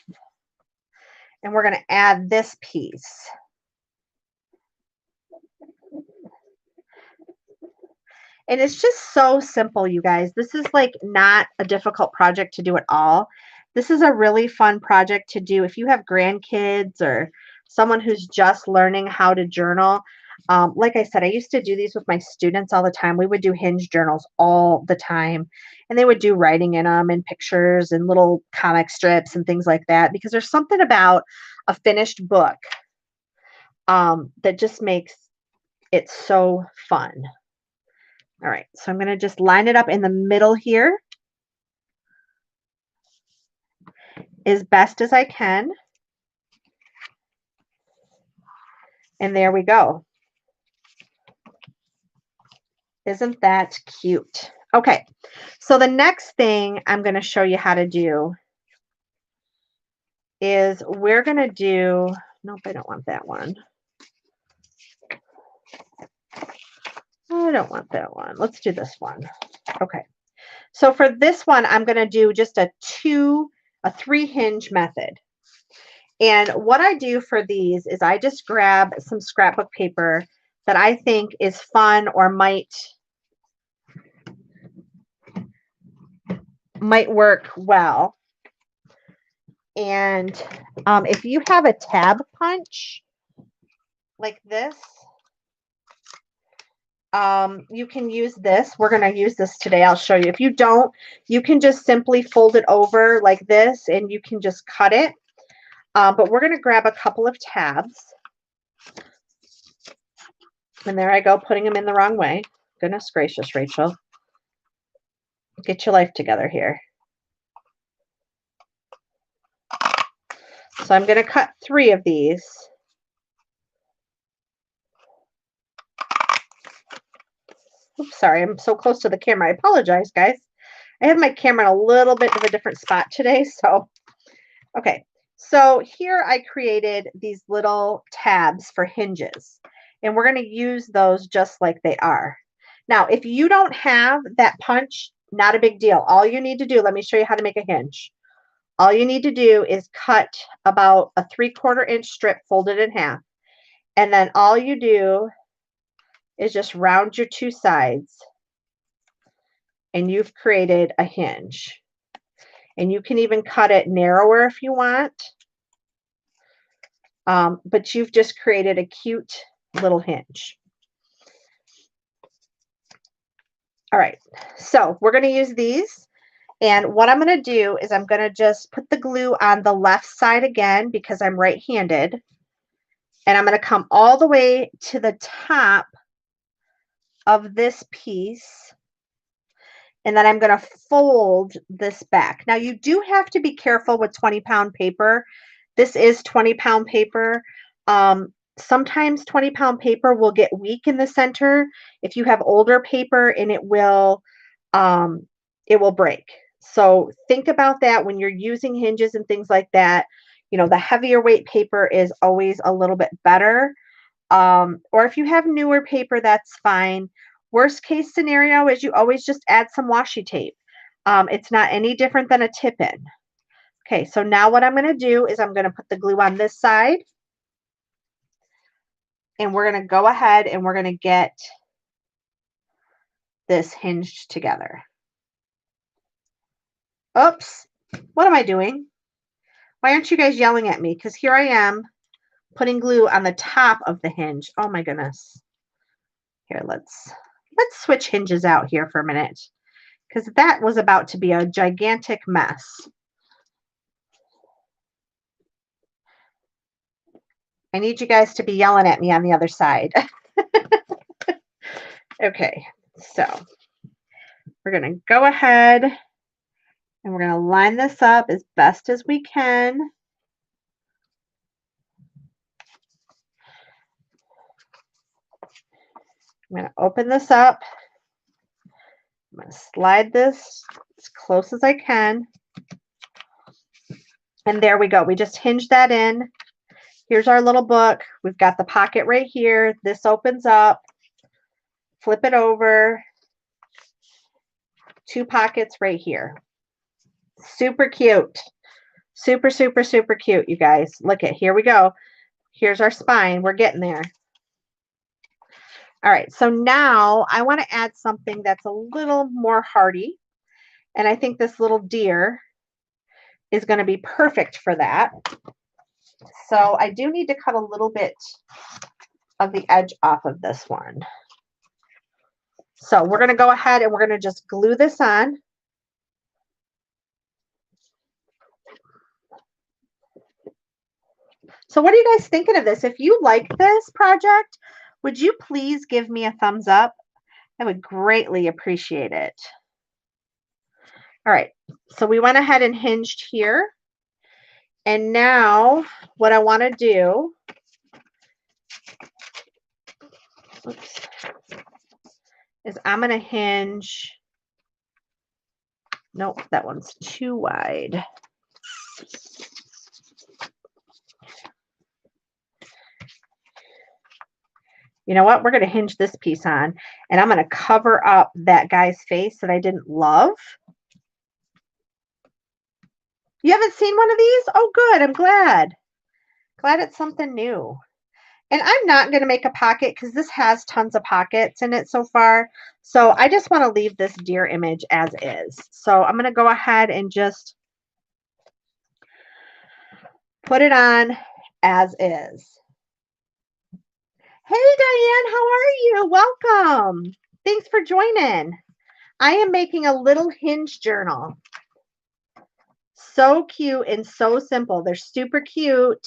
And we're going to add this piece. And it's just so simple, you guys. This is like not a difficult project to do at all. This is a really fun project to do if you have grandkids or someone who's just learning how to journal. Like I said, I used to do these with my students all the time. We would do hinge journals all the time, and they would do writing in them and pictures and little comic strips and things like that, because there's something about a finished book that just makes it so fun. All right, so I'm going to just line it up in the middle here as best as I can. And there we go. Isn't that cute? Okay, so the next thing I'm going to show you how to do is we're going to do, nope, I don't want that one. I don't want that one. Let's do this one. Okay, so for this one, I'm going to do just a 3 hinge method. And what I do for these is I just grab some scrapbook paper that I think is fun or might work well. And if you have a tab punch like this, you can use this. We're going to use this today. I'll show you. If you don't, you can just simply fold it over like this and you can just cut it. But we're going to grab a couple of tabs. And there I go, putting them in the wrong way. Goodness gracious, Rachel. Get your life together here. So I'm going to cut 3 of these. Oops, sorry, I'm so close to the camera. I apologize, guys. I have my camera in a little bit of a different spot today. So, okay. So here I created these little tabs for hinges. And we're going to use those just like they are. Now, if you don't have that punch, not a big deal. All you need to do, let me show you how to make a hinge. All you need to do is cut about a 3/4 inch strip, fold it in half. And then all you do is just round your 2 sides. And you've created a hinge. And you can even cut it narrower if you want. But you've just created a cute little hinge. All right, so we're going to use these. And what I'm going to do is I'm going to just put the glue on the left side again because I'm right-handed. And I'm going to come all the way to the top of this piece. And then I'm going to fold this back. Now, you do have to be careful with 20-pound paper. This is 20-pound paper. Sometimes 20-pound paper will get weak in the center if you have older paper, and it will break. So think about that when you're using hinges and things like that. You know, the heavier weight paper is always a little bit better. Or if you have newer paper, that's fine. Worst case scenario is you always just add some washi tape. It's not any different than a tip-in. Okay, so now what I'm going to do is I'm going to put the glue on this side. And we're going to go ahead and we're going to get this hinged together. Oops, what am I doing? Why aren't you guys yelling at me? Because here I am putting glue on the top of the hinge. Oh my goodness. Here, let's switch hinges out here for a minute, because that was about to be a gigantic mess. I need you guys to be yelling at me on the other side. Okay, so we're going to go ahead and we're going to line this up as best as we can. I'm going to open this up. I'm going to slide this as close as I can. And there we go. We just hinged that in. Here's our little book. We've got the pocket right here. This opens up. Flip it over. 2 pockets right here. Super cute. Super, super, super cute, you guys. Look at, here we go. Here's our spine. We're getting there. All right, so now I want to add something that's a little more hardy. And I think this little deer is going to be perfect for that. So I do need to cut a little bit of the edge off of this one. So we're going to go ahead and we're going to just glue this on. So what are you guys thinking of this? If you like this project, would you please give me a thumbs up? I would greatly appreciate it. All right, so we went ahead and hinged here. And now what I want to do, oops, is I'm going to hinge. Nope, that one's too wide. You know what? We're going to hinge this piece on, and I'm going to cover up that guy's face that I didn't love. You haven't seen one of these? Oh, good. I'm glad. Glad it's something new. And I'm not going to make a pocket because this has tons of pockets in it so far. So I just want to leave this deer image as is. So I'm going to go ahead and just put it on as is. Hey, Diane, how are you? Welcome. Thanks for joining. I am making a little hinge journal. So cute and so simple. They're super cute.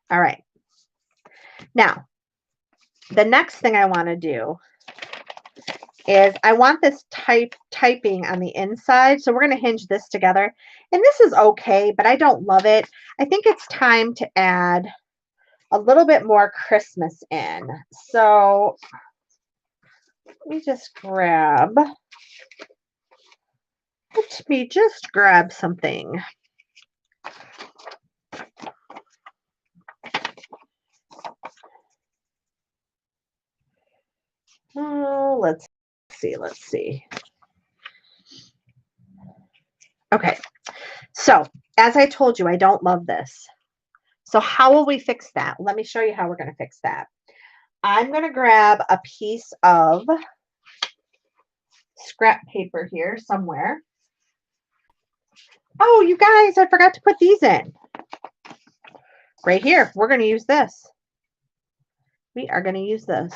All right. Now, the next thing I want to do is I want this typing on the inside. So we're going to hinge this together. And this is okay, but I don't love it. I think it's time to add a little bit more Christmas in. So let me just grab something. Oh, let's see. Okay, so as I told you, I don't love this. So how will we fix that? Let me show you how we're going to fix that. I'm going to grab a piece of scrap paper here somewhere. Oh, you guys, I forgot to put these in. Right here, we're going to use this. We are going to use this.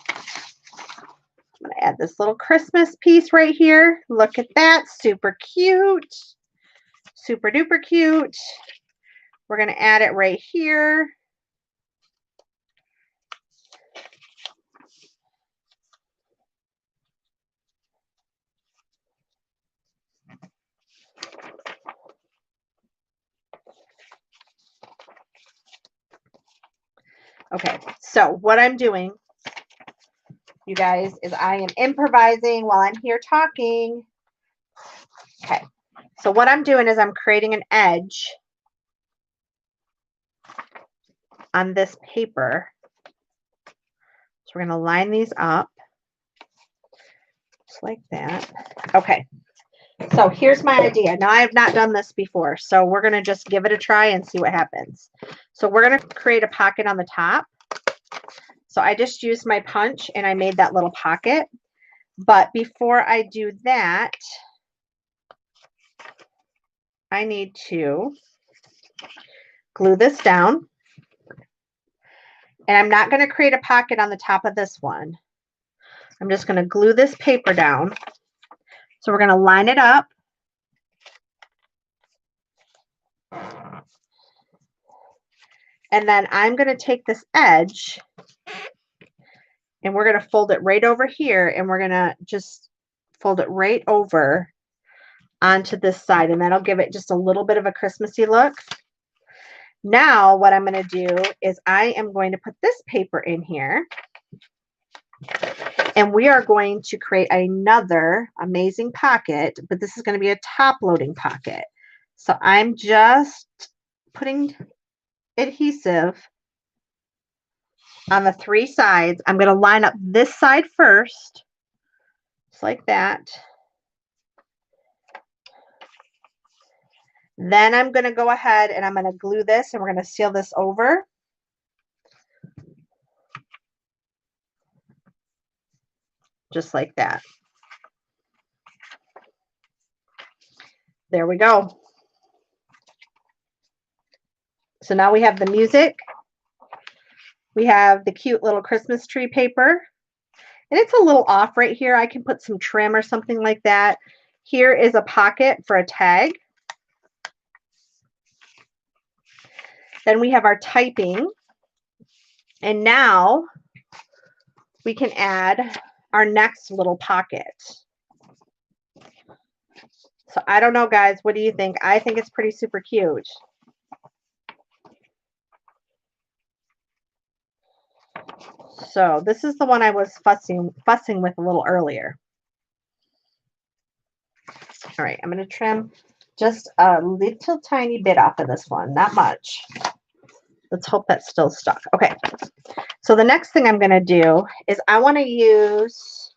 I'm going to add this little Christmas piece right here. Look at that, super cute. Super duper cute. We're going to add it right here. Okay, so what I'm doing, you guys, is I am improvising while I'm here talking. Okay, so what I'm doing is I'm creating an edge on this paper. So we're going to line these up just like that. Okay, so here's my idea. Now I have not done this before, so we're going to just give it a try and see what happens. So we're going to create a pocket on the top. So I just used my punch and I made that little pocket. But before I do that, I need to glue this down. And I'm not going to create a pocket on the top of this one. I'm just going to glue this paper down. So we're going to line it up. And then I'm going to take this edge and we're going to fold it right over here. And we're going to just fold it right over onto this side. And that'll give it just a little bit of a Christmassy look. Now what I'm going to do is I am going to put this paper in here. And we are going to create another amazing pocket, but this is going to be a top loading pocket. So I'm just putting adhesive on the 3 sides. I'm going to line up this side first, just like that. Then I'm going to go ahead and I'm going to glue this and we're going to seal this over. Just like that. There we go. So now we have the music. We have the cute little Christmas tree paper. And it's a little off right here. I can put some trim or something like that. Here is a pocket for a tag. Then we have our typing. And now we can add our next little pocket. So I don't know, guys. What do you think? I think it's pretty super cute. So this is the one I was fussing with a little earlier. All right, I'm going to trim just a little tiny bit off of this one, not much. Let's hope that's still stuck. Okay, so the next thing I'm going to do is I want to use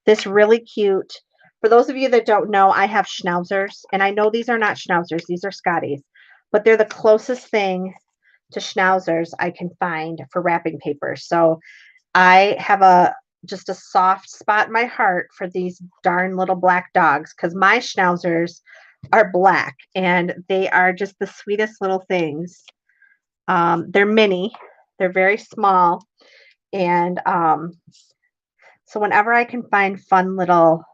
this really cute, for those of you that don't know, I have schnauzers, and I know these are not schnauzers, these are Scotties, but they're the closest thing to schnauzers I can find for wrapping paper. So I have just a soft spot in my heart for these darn little black dogs because my schnauzers are black and they are just the sweetest little things. They're mini, they're very small, and so whenever I can find fun little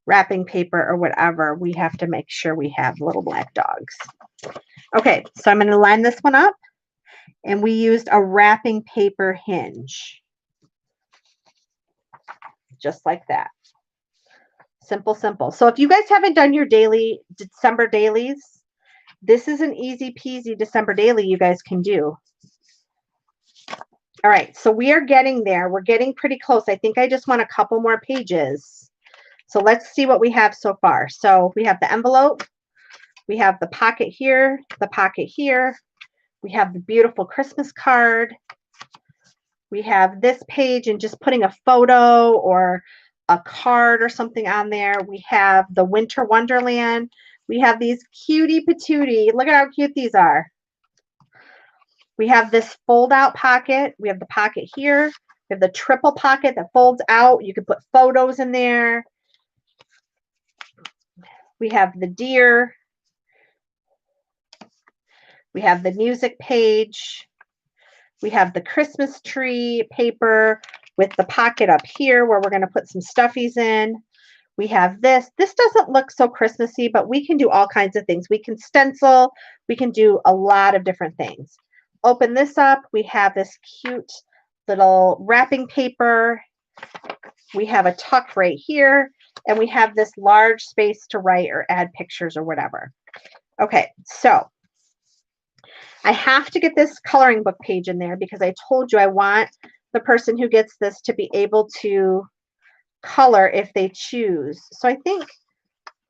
wrapping paper or whatever, we have to make sure we have little black dogs. Okay, so I'm going to line this one up, and we used a wrapping paper hinge. Just like that. Simple, simple. So if you guys haven't done your daily December dailies, this is an easy peasy December daily you guys can do. All right, so we are getting there. We're getting pretty close. I think I just want a couple more pages. So let's see what we have so far. So we have the envelope. We have the pocket here, the pocket here. We have the beautiful Christmas card. We have this page and just putting a photo or a card or something on there. We have the Winter Wonderland. We have these cutie patootie. Look at how cute these are. We have this fold out pocket. We have the pocket here. We have the triple pocket that folds out. You can put photos in there. We have the deer. We have the music page. We have the Christmas tree paper with the pocket up here where we're going to put some stuffies in. We have this. This doesn't look so Christmassy, but we can do all kinds of things. We can stencil. We can do a lot of different things. Open this up. We have this cute little wrapping paper. We have a tuck right here. And we have this large space to write or add pictures or whatever. Okay, so I have to get this coloring book page in there because I told you I want the person who gets this to be able to color if they choose. So I think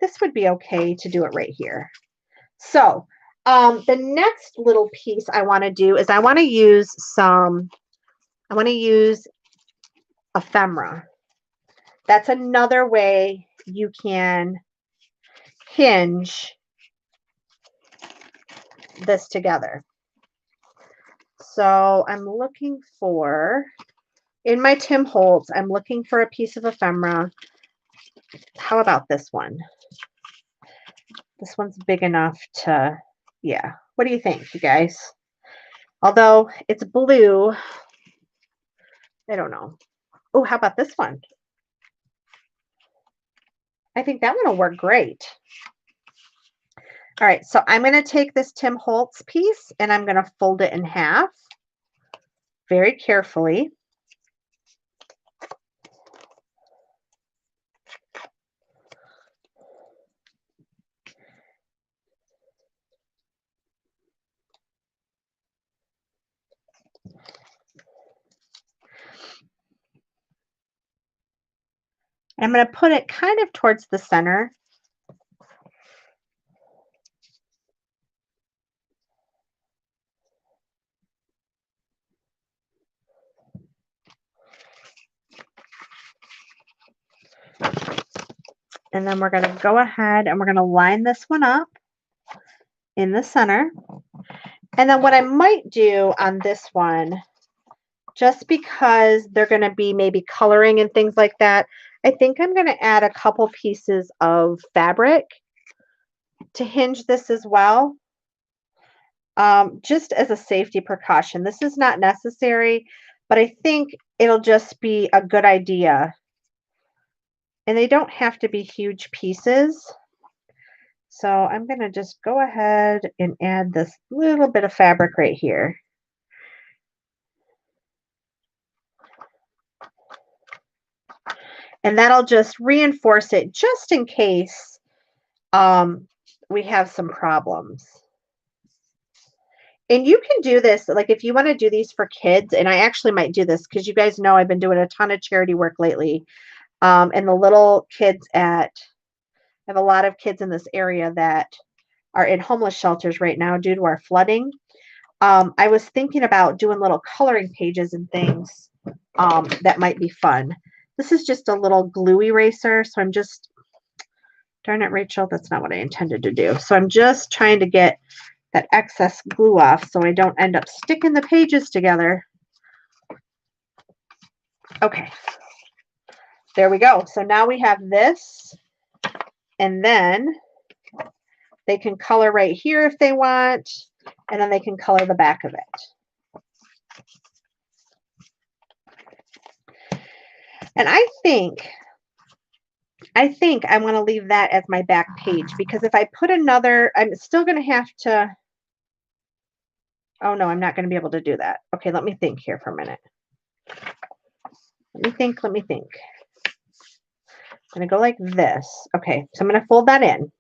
this would be okay to do it right here. So the next little piece I want to do is I want to use ephemera. That's another way you can hinge this together. So I'm looking for, in my Tim Holtz, I'm looking for a piece of ephemera. How about this one? This one's big enough to, yeah. What do you think, you guys? Although it's blue, I don't know. Oh, how about this one? I think that one will work great. All right, so I'm going to take this Tim Holtz piece and I'm going to fold it in half very carefully. And I'm going to put it kind of towards the center. And then we're going to go ahead and we're going to line this one up in the center. And then what I might do on this one, just because they're going to be maybe coloring and things like that, I think I'm going to add a couple pieces of fabric to hinge this as well, just as a safety precaution. This is not necessary, but I think it'll just be a good idea. And they don't have to be huge pieces. So I'm going to just go ahead and add this little bit of fabric right here. And that'll just reinforce it just in case we have some problems. And you can do this, like if you want to do these for kids, and I actually might do this because you guys know I've been doing a ton of charity work lately. And the little kids I have a lot of kids in this area that are in homeless shelters right now due to our flooding. I was thinking about doing little coloring pages and things that might be fun. This is just a little glue eraser, so I'm just, darn it, Rachel, that's not what I intended to do. So I'm just trying to get that excess glue off so I don't end up sticking the pages together. Okay, there we go. So now we have this, and then they can color right here if they want, and then they can color the back of it. And I think I want to leave that as my back page, because if I put another, I'm still going to have to, oh no, I'm not going to be able to do that. Okay, let me think here for a minute. Let me think. I'm going to go like this. Okay, so I'm going to fold that in.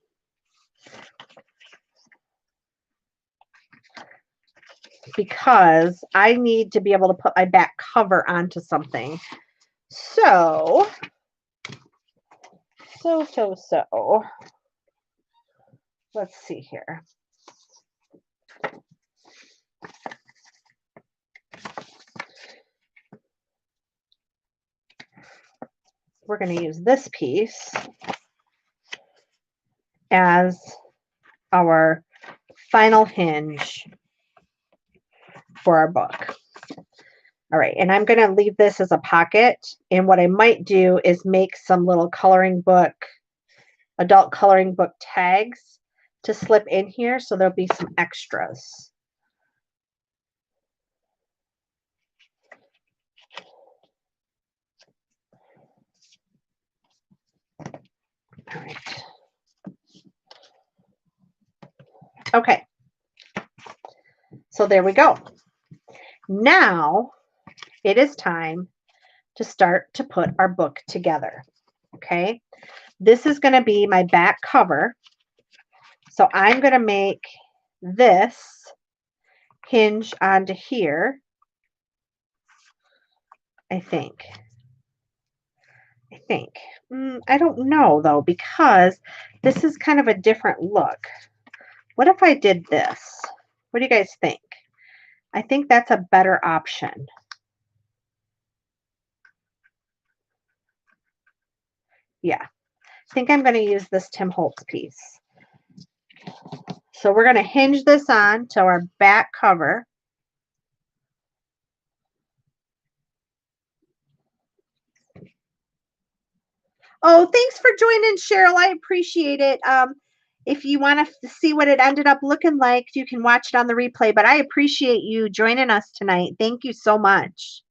Because I need to be able to put my back cover onto something. So. Let's see here. We're going to use this piece as our final hinge for our book. All right, and I'm going to leave this as a pocket. And what I might do is make some little coloring book, adult coloring book tags to slip in here, so there'll be some extras. All right. Okay. So there we go. Now it is time to start to put our book together. Okay. This is going to be my back cover. So I'm going to make this hinge onto here, I think. I don't know though, because this is kind of a different look. What if I did this? What do you guys think? I think that's a better option. Yeah, I think I'm going to use this Tim Holtz piece. So we're going to hinge this on to our back cover. Oh, thanks for joining, Cheryl. I appreciate it. If you want to see what it ended up looking like, you can watch it on the replay. But I appreciate you joining us tonight. Thank you so much.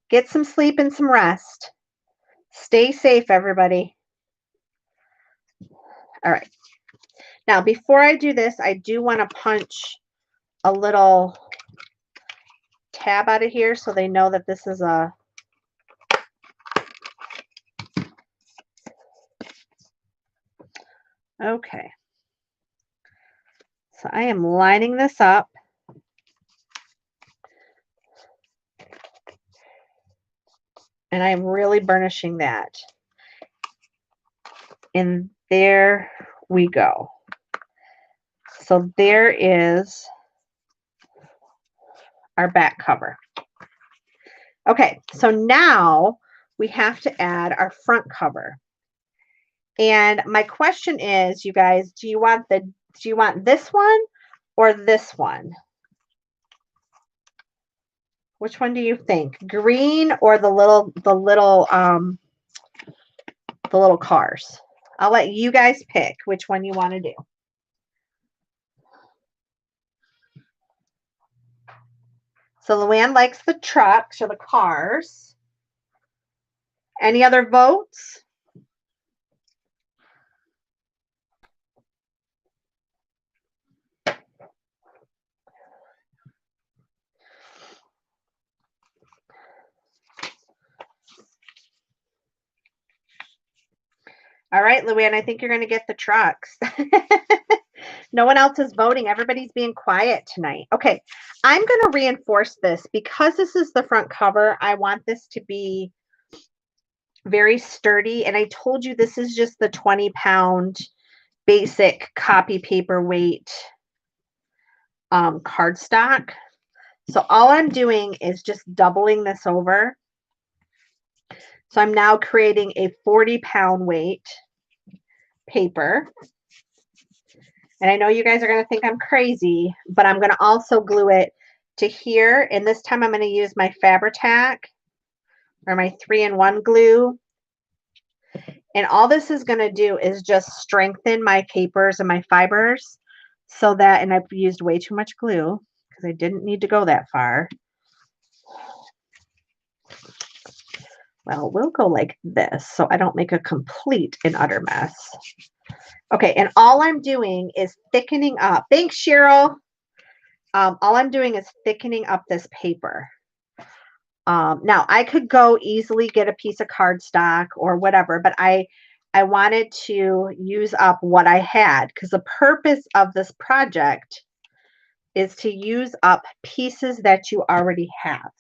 Get some sleep and some rest. Stay safe, everybody. All right. Now, before I do this, I do want to punch a little tab out of here so they know that this is a okay. So I am lining this up. And I'm really burnishing that. And there we go. So there is our back cover. Okay, so now we have to add our front cover. And my question is, you guys, do you want this one or this one? Which one do you think? Green or the little cars? I'll let you guys pick which one you want to do. So Luann likes the trucks or the cars. Any other votes? All right, Luann, I think you're going to get the trucks. No one else is voting. Everybody's being quiet tonight. Okay, I'm going to reinforce this because this is the front cover. I want this to be very sturdy. And I told you this is just the 20-pound basic copy paper weight cardstock. So all I'm doing is just doubling this over. So I'm now creating a 40-pound weight paper. And I know you guys are going to think I'm crazy, but I'm going to also glue it to here. And this time I'm going to use my Fabri-Tac or my 3-in-1 glue. And all this is going to do is just strengthen my papers and my fibers so that, and I've used way too much glue because I didn't need to go that far. Well, we'll go like this so I don't make a complete and utter mess. Okay, and all I'm doing is thickening up. Thanks, Cheryl. All I'm doing is thickening up this paper. Now, I could go easily get a piece of cardstock or whatever, but I wanted to use up what I had because the purpose of this project is to use up pieces that you already have.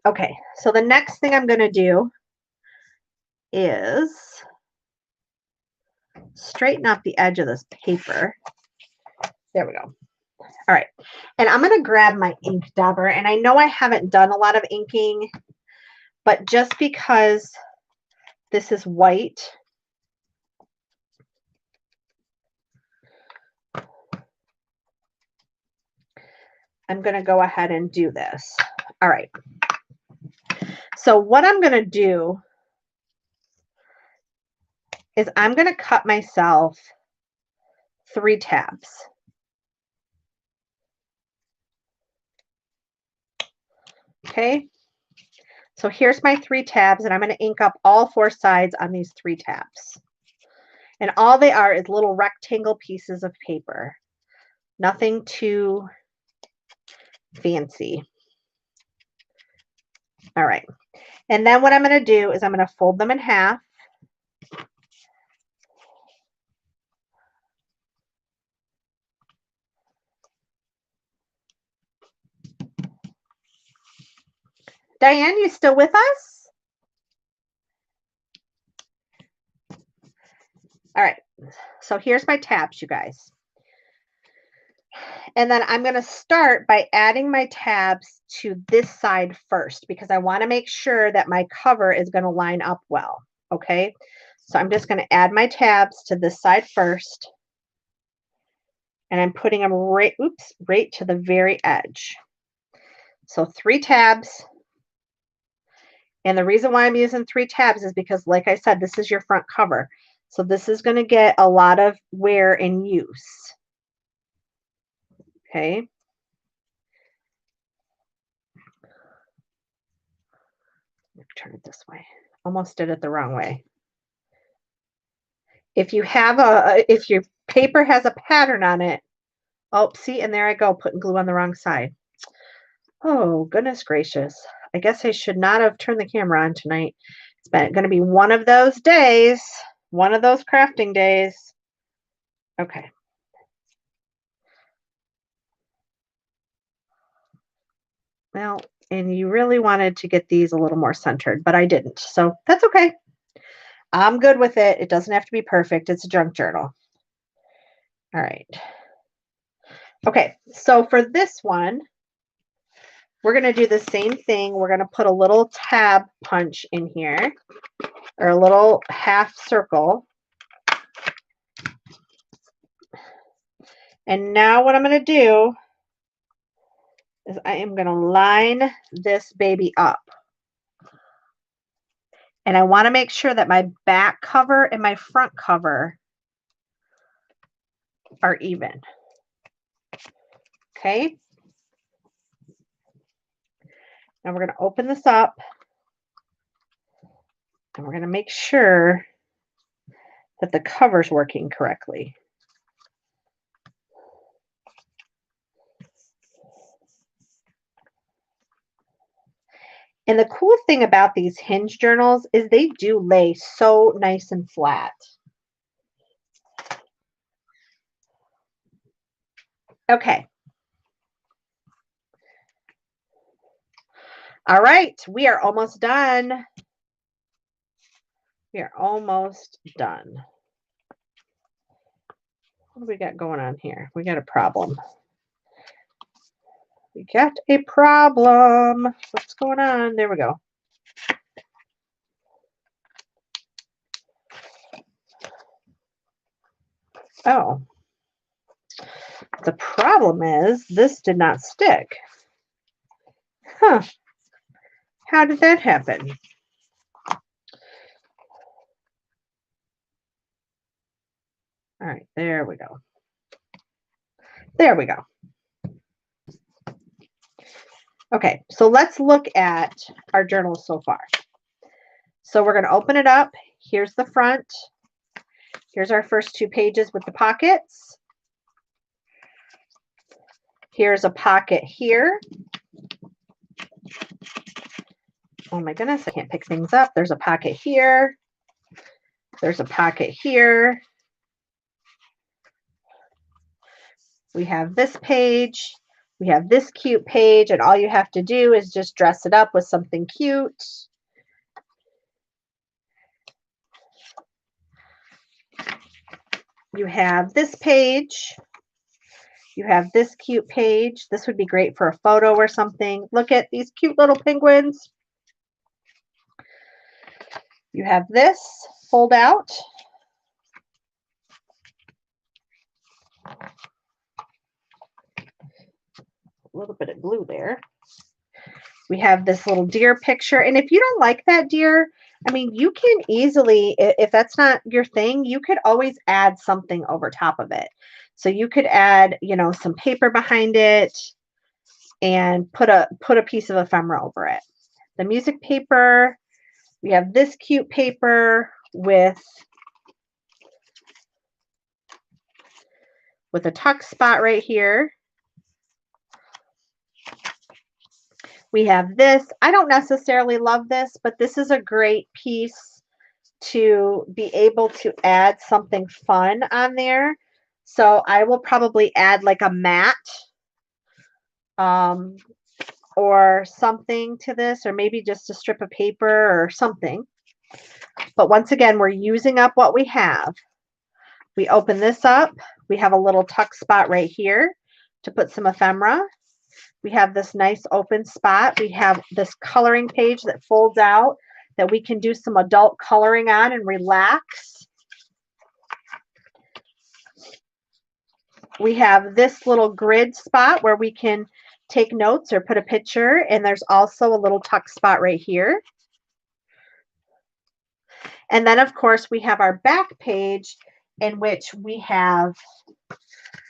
Okay, so the next thing I'm going to do is straighten up the edge of this paper. There we go. All right, and I'm going to grab my ink dauber, and I know I haven't done a lot of inking, but just because this is white, I'm going to go ahead and do this. All right. So what I'm going to do is I'm going to cut myself 3 tabs. Okay. So here's my 3 tabs, and I'm going to ink up all 4 sides on these 3 tabs. And all they are is little rectangle pieces of paper. Nothing too fancy. All right. And then what I'm going to do is I'm going to fold them in half. Diane, you still with us? All right. So here's my tabs, you guys. And then I'm going to start by adding my tabs to this side first because I want to make sure that my cover is going to line up well. Okay. So I'm just going to add my tabs to this side first. And I'm putting them right to the very edge. So 3 tabs. And the reason why I'm using 3 tabs is because, like I said, this is your front cover. So this is going to get a lot of wear and use. Okay. Turn it this way. Almost did it the wrong way. If you have if your paper has a pattern on it, oh, see, and there I go, putting glue on the wrong side. Oh, goodness gracious. I guess I should not have turned the camera on tonight. It's going to be one of those days, one of those crafting days. Okay. Well, And you really wanted to get these a little more centered, but I didn't. So that's okay. I'm good with it. It doesn't have to be perfect. It's a junk journal. All right. Okay, so for this one, we're going to do the same thing. We're going to put a little tab punch in here, or a little half circle. And now what I'm going to do is I am going to line this baby up. And I want to make sure that my back cover and my front cover are even. Okay. Now we're going to open this up. And we're going to make sure that the cover's working correctly. And the cool thing about these Hinge journals is they do lay so nice and flat. Okay. All right, we are almost done. We are almost done. What do we got going on here? We got a problem. We got a problem. What's going on? There we go. Oh. The problem is this did not stick. Huh. How did that happen? All right, there we go. There we go. Okay, so let's look at our journal so far. So we're going to open it up. Here's the front. Here's our first 2 pages with the pockets. Here's a pocket here. Oh my goodness, I can't pick things up. There's a pocket here. There's a pocket here. We have this page. We have this cute page, and all you have to do is just dress it up with something cute. You have this page. You have this cute page. This would be great for a photo or something. Look at these cute little penguins. You have this fold out. A little bit of glue there. We have this little deer picture. And if you don't like that deer, I mean, you can easily, if that's not your thing, you could always add something over top of it. So you could add, you know, some paper behind it and put a piece of ephemera over it. The music paper, we have this cute paper with a tuck spot right here. We have this. I don't necessarily love this, but this is a great piece to be able to add something fun on there. So I will probably add like a mat or something to this, or maybe just a strip of paper or something. But once again, we're using up what we have. We open this up. We have a little tuck spot right here to put some ephemera. We have this nice open spot. We have this coloring page that folds out that we can do some adult coloring on and relax. We have this little grid spot where we can take notes or put a picture, and there's also a little tuck spot right here. And then, of course, we have our back page in which we have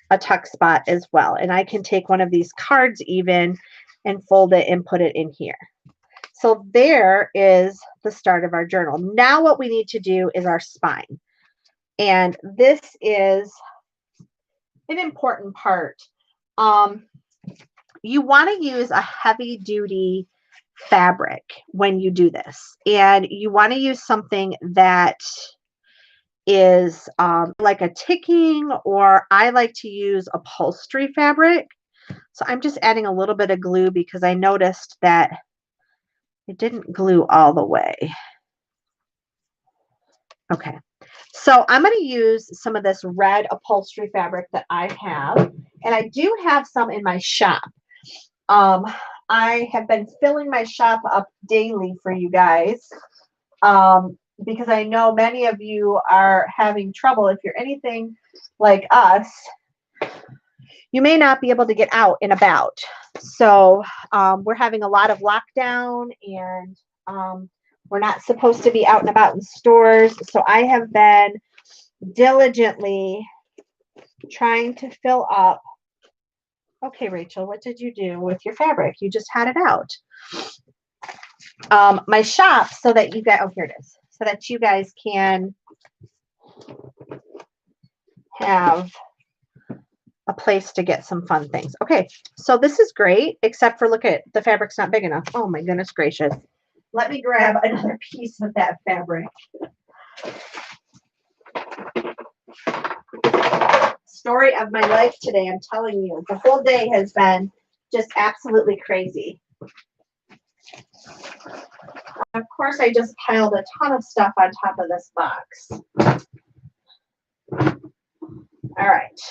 a tuck spot as well. And I can take one of these cards even and fold it and put it in here. So there is the start of our journal. Now what we need to do is our spine. And this is an important part. You want to use a heavy duty fabric when you do this. And you want to use something that is like a ticking, or I like to use upholstery fabric. So I'm just adding a little bit of glue because I noticed that it didn't glue all the way. Okay. So I'm going to use some of this red upholstery fabric that I have, and I do have some in my shop. I have been filling my shop up daily for you guys because I know many of you are having trouble. If you're anything like us, you may not be able to get out and about. So we're having a lot of lockdown, and we're not supposed to be out and about in stores. So I have been diligently trying to fill up. Okay, Rachel, what did you do with your fabric? You just had it out. My shop, so that you guys, oh, here it is, so that you guys can have a place to get some fun things. Okay, so this is great, except for look at the fabric's not big enough. Oh my goodness gracious. Let me grab another piece of that fabric. Story of my life today, I'm telling you. The whole day has been just absolutely crazy. Of course, I just piled a ton of stuff on top of this box. All right.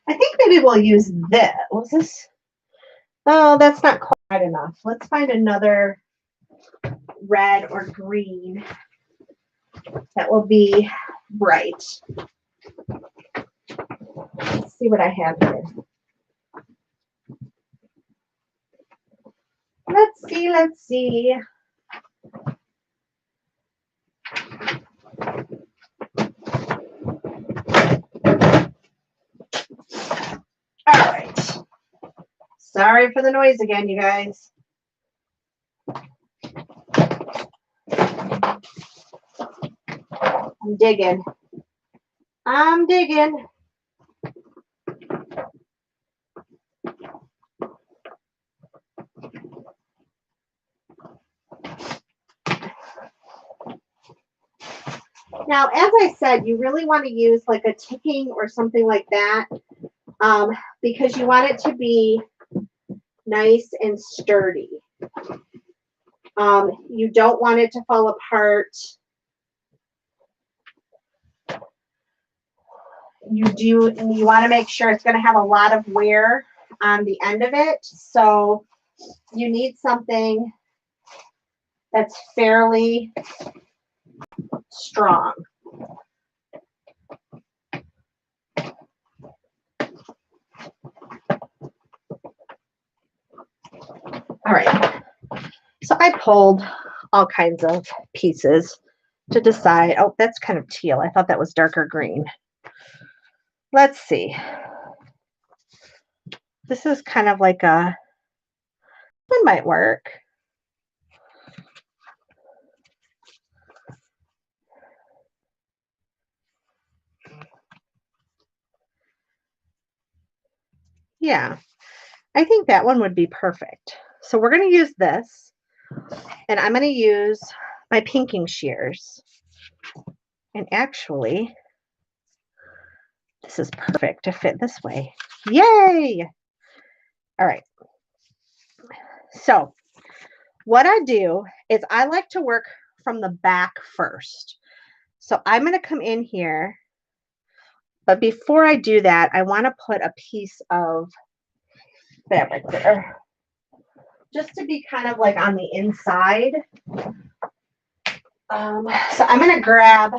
I think maybe we'll use this. What's this? Oh, that's not quite enough. Let's find another red or green that will be bright. Let's see what I have here. Let's see. All right. Sorry for the noise again, you guys. I'm digging. I'm digging. Now, as I said, you really want to use like a ticking or something like that because you want it to be nice and sturdy. You don't want it to fall apart. You want to make sure it's going to have a lot of wear on the end of it. So you need something that's fairly strong. All right. So I pulled all kinds of pieces to decide. Oh, that's kind of teal. I thought that was darker green. Let's see. This is kind of like a, one might work. Yeah, I think that one would be perfect. So we're going to use this, and I'm going to use my pinking shears. And actually, this is perfect to fit this way. Yay! All right. So what I do is I like to work from the back first. So I'm going to come in here, but before I do that, I want to put a piece of fabric there, just to be kind of like on the inside. So I'm going to grab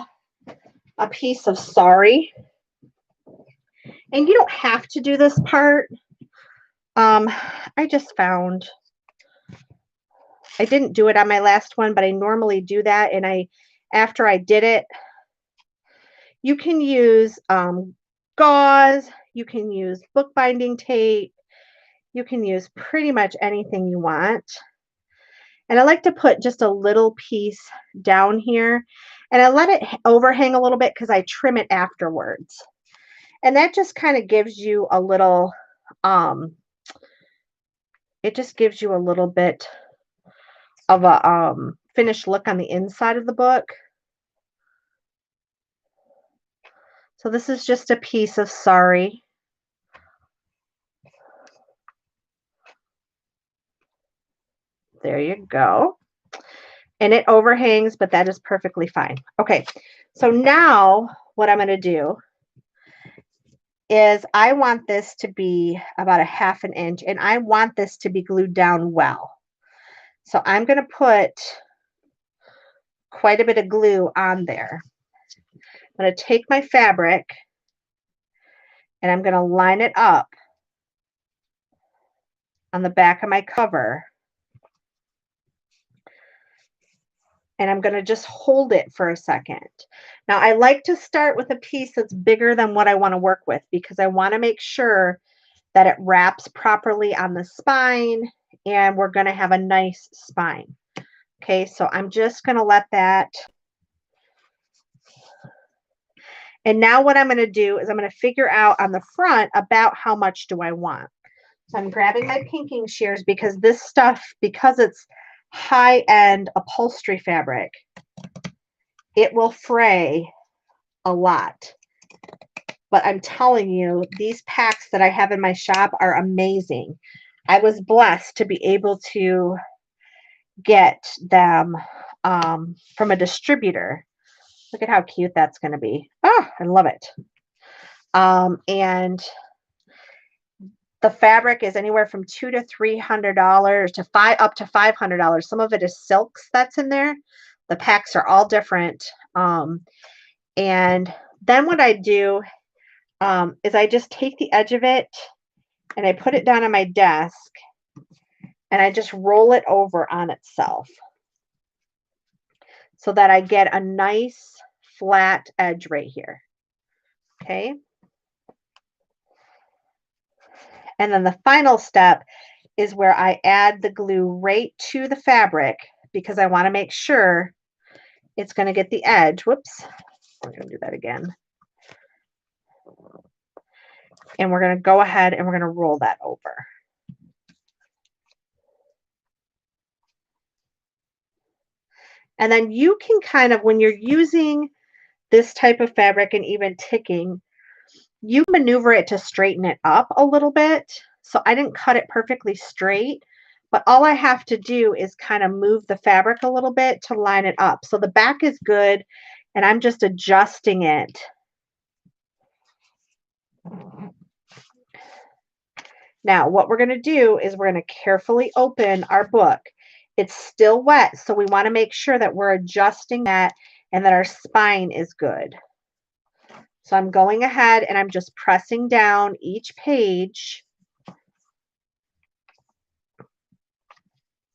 a piece of sari, and you don't have to do this part. I just found I didn't do it on my last one, but I normally do that, and after I did it, you can use gauze, you can use bookbinding tape, you can use pretty much anything you want. And I like to put just a little piece down here, and I let it overhang a little bit because I trim it afterwards. And that just kind of gives you a little, it just gives you a little bit of a finished look on the inside of the book. So this is just a piece of sari. There you go. And it overhangs, but that is perfectly fine. Okay, so now what I'm going to do is I want this to be about a 1/2 inch, and I want this to be glued down well. So I'm going to put quite a bit of glue on there. I'm going to take my fabric and I'm going to line it up on the back of my cover. And I'm going to just hold it for a second. Now, I like to start with a piece that's bigger than what I want to work with because I want to make sure that it wraps properly on the spine and we're going to have a nice spine. Okay, so I'm just going to let that. And now what I'm going to do is I'm going to figure out on the front about how much do I want. So I'm grabbing my pinking shears because this stuff, because it's high-end upholstery fabric, it will fray a lot. But I'm telling you, these packs that I have in my shop are amazing. I was blessed to be able to get them from a distributor. Look at how cute that's going to be. Oh, I love it. And the fabric is anywhere from $200 to $300 to up to $500. Some of it is silks that's in there. The packs are all different. And then what I do is I just take the edge of it and I put it down on my desk and I just roll it over on itself so that I get a nice flat edge right here. Okay. And then the final step is where I add the glue right to the fabric because I want to make sure it's going to get the edge. Whoops. I'm going to do that again. And we're going to go ahead and we're going to roll that over. And then you can kind of, when you're using this type of fabric and even ticking, you maneuver it to straighten it up a little bit. So I didn't cut it perfectly straight, but all I have to do is kind of move the fabric a little bit to line it up. So the back is good, and I'm just adjusting it. Now, what we're going to do is we're going to carefully open our book. It's still wet, so we want to make sure that we're adjusting that and that our spine is good. So I'm going ahead and I'm just pressing down each page.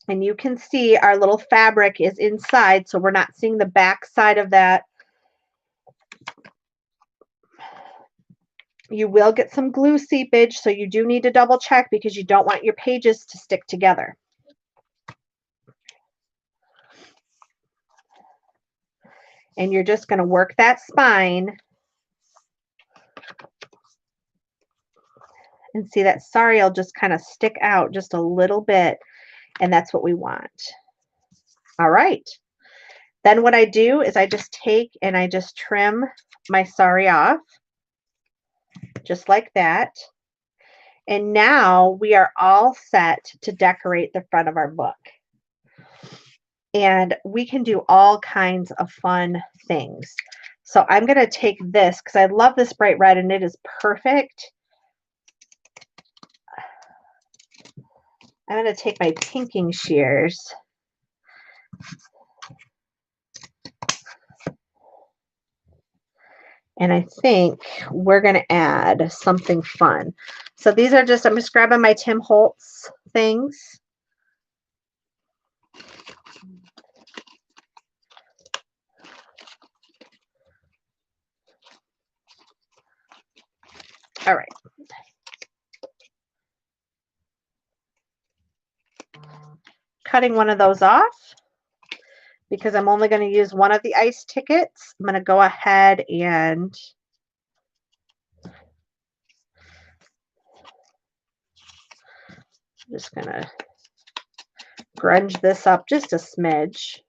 And you can see our little fabric is inside, so we're not seeing the back side of that. You will get some glue seepage, so you do need to double check because you don't want your pages to stick together. And you're just going to work that spine. And see that sari will just kind of stick out just a little bit. And that's what we want. All right. Then what I do is I just take and I just trim my sari off. Just like that. And now we are all set to decorate the front of our book. And we can do all kinds of fun things. So I'm going to take this because I love this bright red and it is perfect. I'm going to take my pinking shears. And I think we're going to add something fun. So these are just, I'm just grabbing my Tim Holtz things. All right. Cutting one of those off because I'm only going to use one of the ice tickets. I'm going to go ahead and just going to grunge this up just a smidge.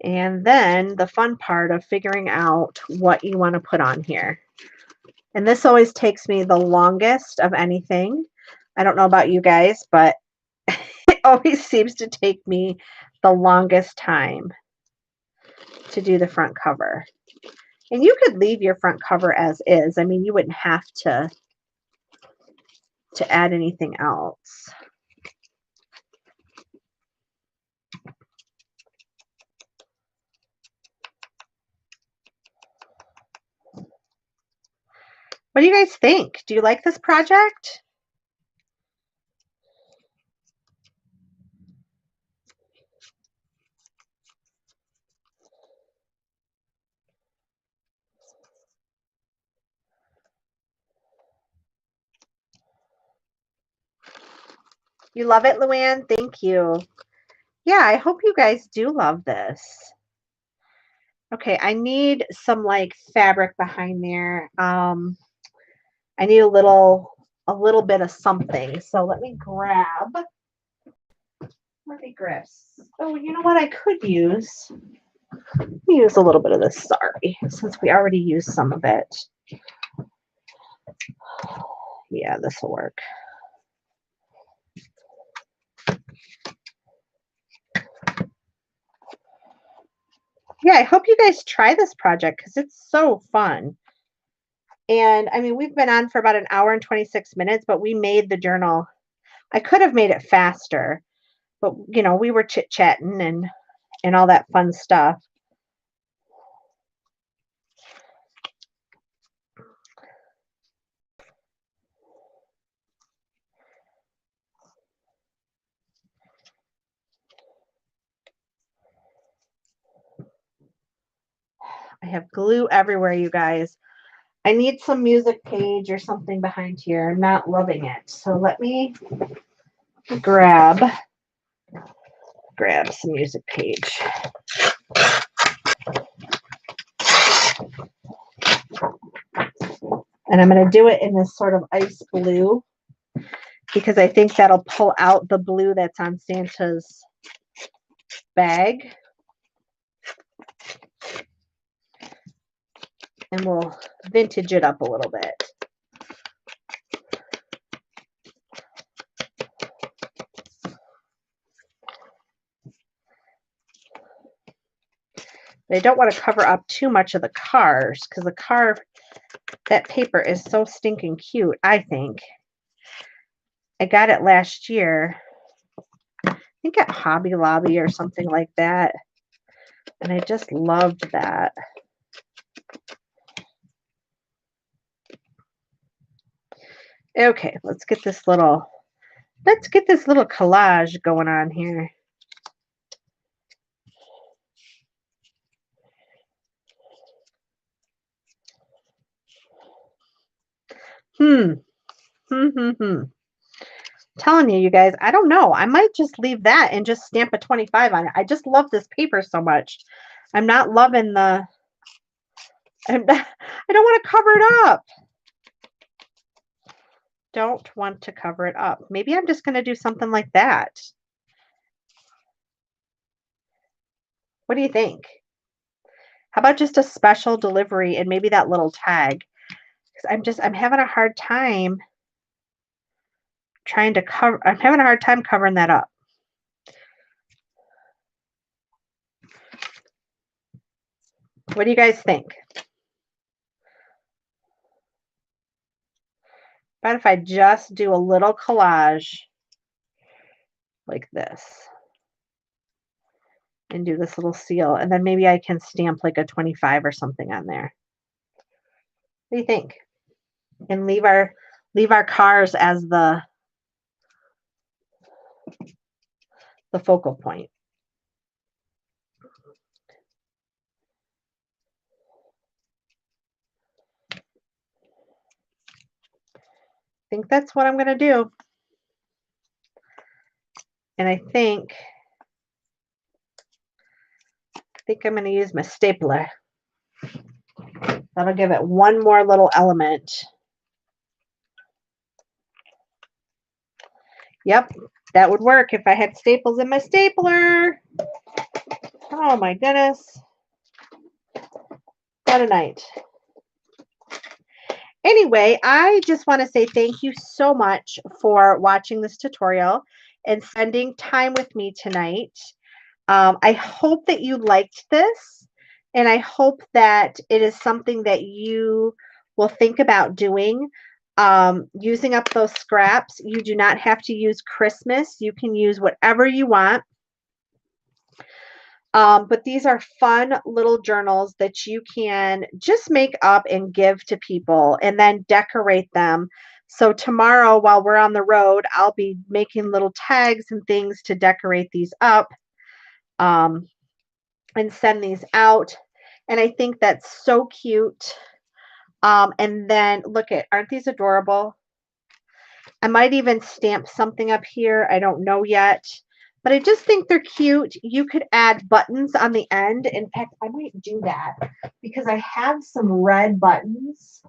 And then the fun part of figuring out what you want to put on here. And this always takes me the longest of anything. I don't know about you guys, but it always seems to take me the longest time to do the front cover. And you could leave your front cover as is. I mean, you wouldn't have to add anything else. What do you guys think? Do you like this project? You love it, Luann? Thank you. Yeah, I hope you guys do love this. Okay, I need some like fabric behind there. I need a little bit of something. So let me grab. Oh, you know what I could use? Use a little bit of this, sorry, since we already used some of it. Yeah, this will work. Yeah, I hope you guys try this project because it's so fun. And I mean, we've been on for about an hour and 26 minutes, but we made the journal. I could have made it faster, but you know, we were chit-chatting and all that fun stuff. I have glue everywhere, you guys. I need some music page or something behind here. I'm not loving it. So let me grab some music page. And I'm going to do it in this sort of ice blue because I think that'll pull out the blue that's on Santa's bag. And we'll vintage it up a little bit. I don't want to cover up too much of the cars because that paper is so stinking cute, I think. I got it last year. I think at Hobby Lobby or something like that. And I just loved that. Okay, let's get this little collage going on here. Telling you guys, I don't know. I might just leave that and just stamp a 25 on it. I just love this paper so much. I'm not loving I don't want to cover it up. Don't want to cover it up. Maybe I'm just going to do something like that. What do you think? How about just a special delivery and maybe that little tag? Because I'm having a hard time I'm having a hard time covering that up. What do you guys think? But if I just do a little collage like this and do this little seal, and then maybe I can stamp like a 25 or something on there. What do you think? And leave our cars as the focal point. I think that's what I'm going to do. And I think I'm going to use my stapler. That'll give it one more little element. Yep, that would work if I had staples in my stapler. Oh my goodness. What a night. Anyway, I just want to say thank you so much for watching this tutorial and spending time with me tonight. I hope that you liked this, and I hope that it is something that you will think about doing. Using up those scraps. You do not have to use Christmas. You can use whatever you want. But these are fun little journals that you can just make up and give to people and then decorate them. So tomorrow, while we're on the road, I'll be making little tags and things to decorate these up and send these out. And I think that's so cute. And then look aren't these adorable? I might even stamp something up here. I don't know yet. But I just think they're cute. You could add buttons on the end. In fact, I might do that because I have some red buttons.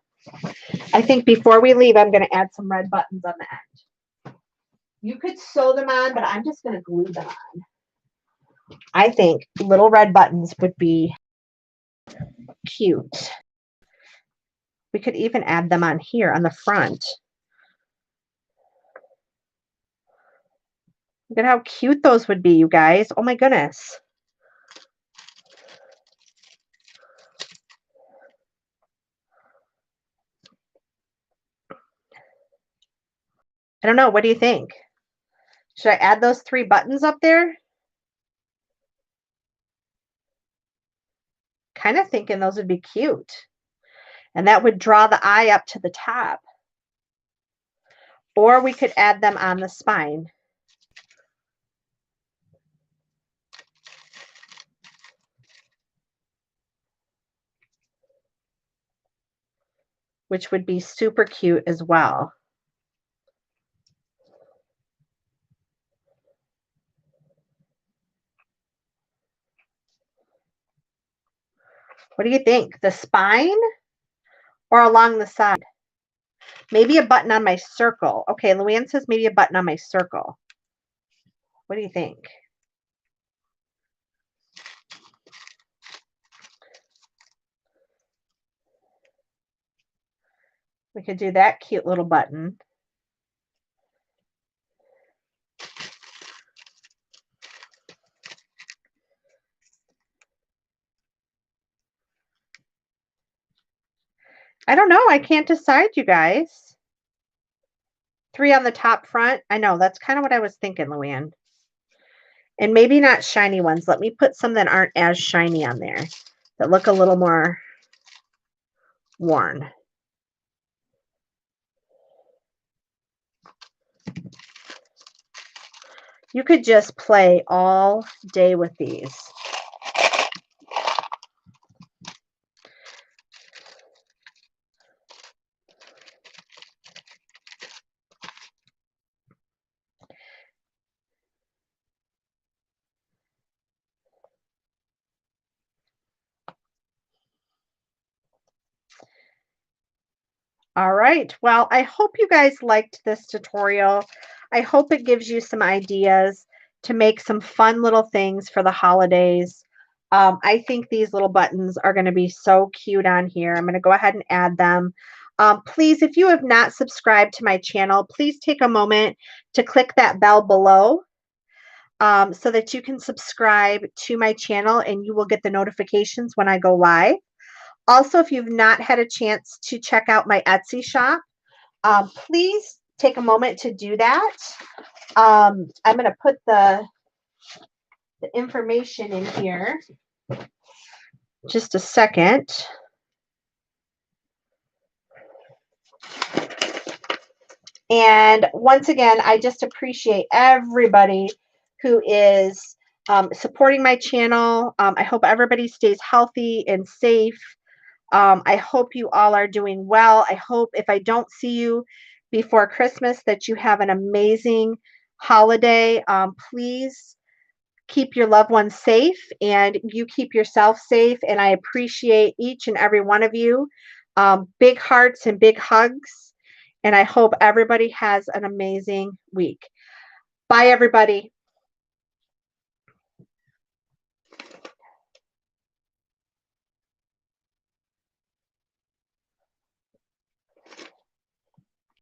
I think before we leave, I'm going to add some red buttons on the end. You could sew them on, but I'm just going to glue them on. I think little red buttons would be cute. We could even add them on here on the front. Look at how cute those would be, you guys. Oh my goodness. I don't know. What do you think? Should I add those 3 buttons up there? Kind of thinking those would be cute. And that would draw the eye up to the top. Or we could add them on the spine. Which would be super cute as well. What do you think? The spine or along the side? Maybe a button on my circle. Okay, Luann says maybe a button on my circle. What do you think? We could do that cute little button. I don't know. I can't decide, you guys. 3 on the top front. I know. That's kind of what I was thinking, Luann. And maybe not shiny ones. Let me put some that aren't as shiny on there. That look a little more worn. You could just play all day with these. All right. Well, I hope you guys liked this tutorial. I hope it gives you some ideas to make some fun little things for the holidays. I think these little buttons are going to be so cute on here. I'm going to go ahead and add them. Please, if you have not subscribed to my channel, please take a moment to click that bell below so that you can subscribe to my channel and you will get the notifications when I go live. Also, if you've not had a chance to check out my Etsy shop, please take a moment to do that. I'm going to put the information in here. Just a second. And once again, I just appreciate everybody who is supporting my channel. I hope everybody stays healthy and safe. I hope you all are doing well. I hope if I don't see you before Christmas that you have an amazing holiday. Please keep your loved ones safe and you keep yourself safe. And I appreciate each and every one of you. Big hearts and big hugs. And I hope everybody has an amazing week. Bye, everybody.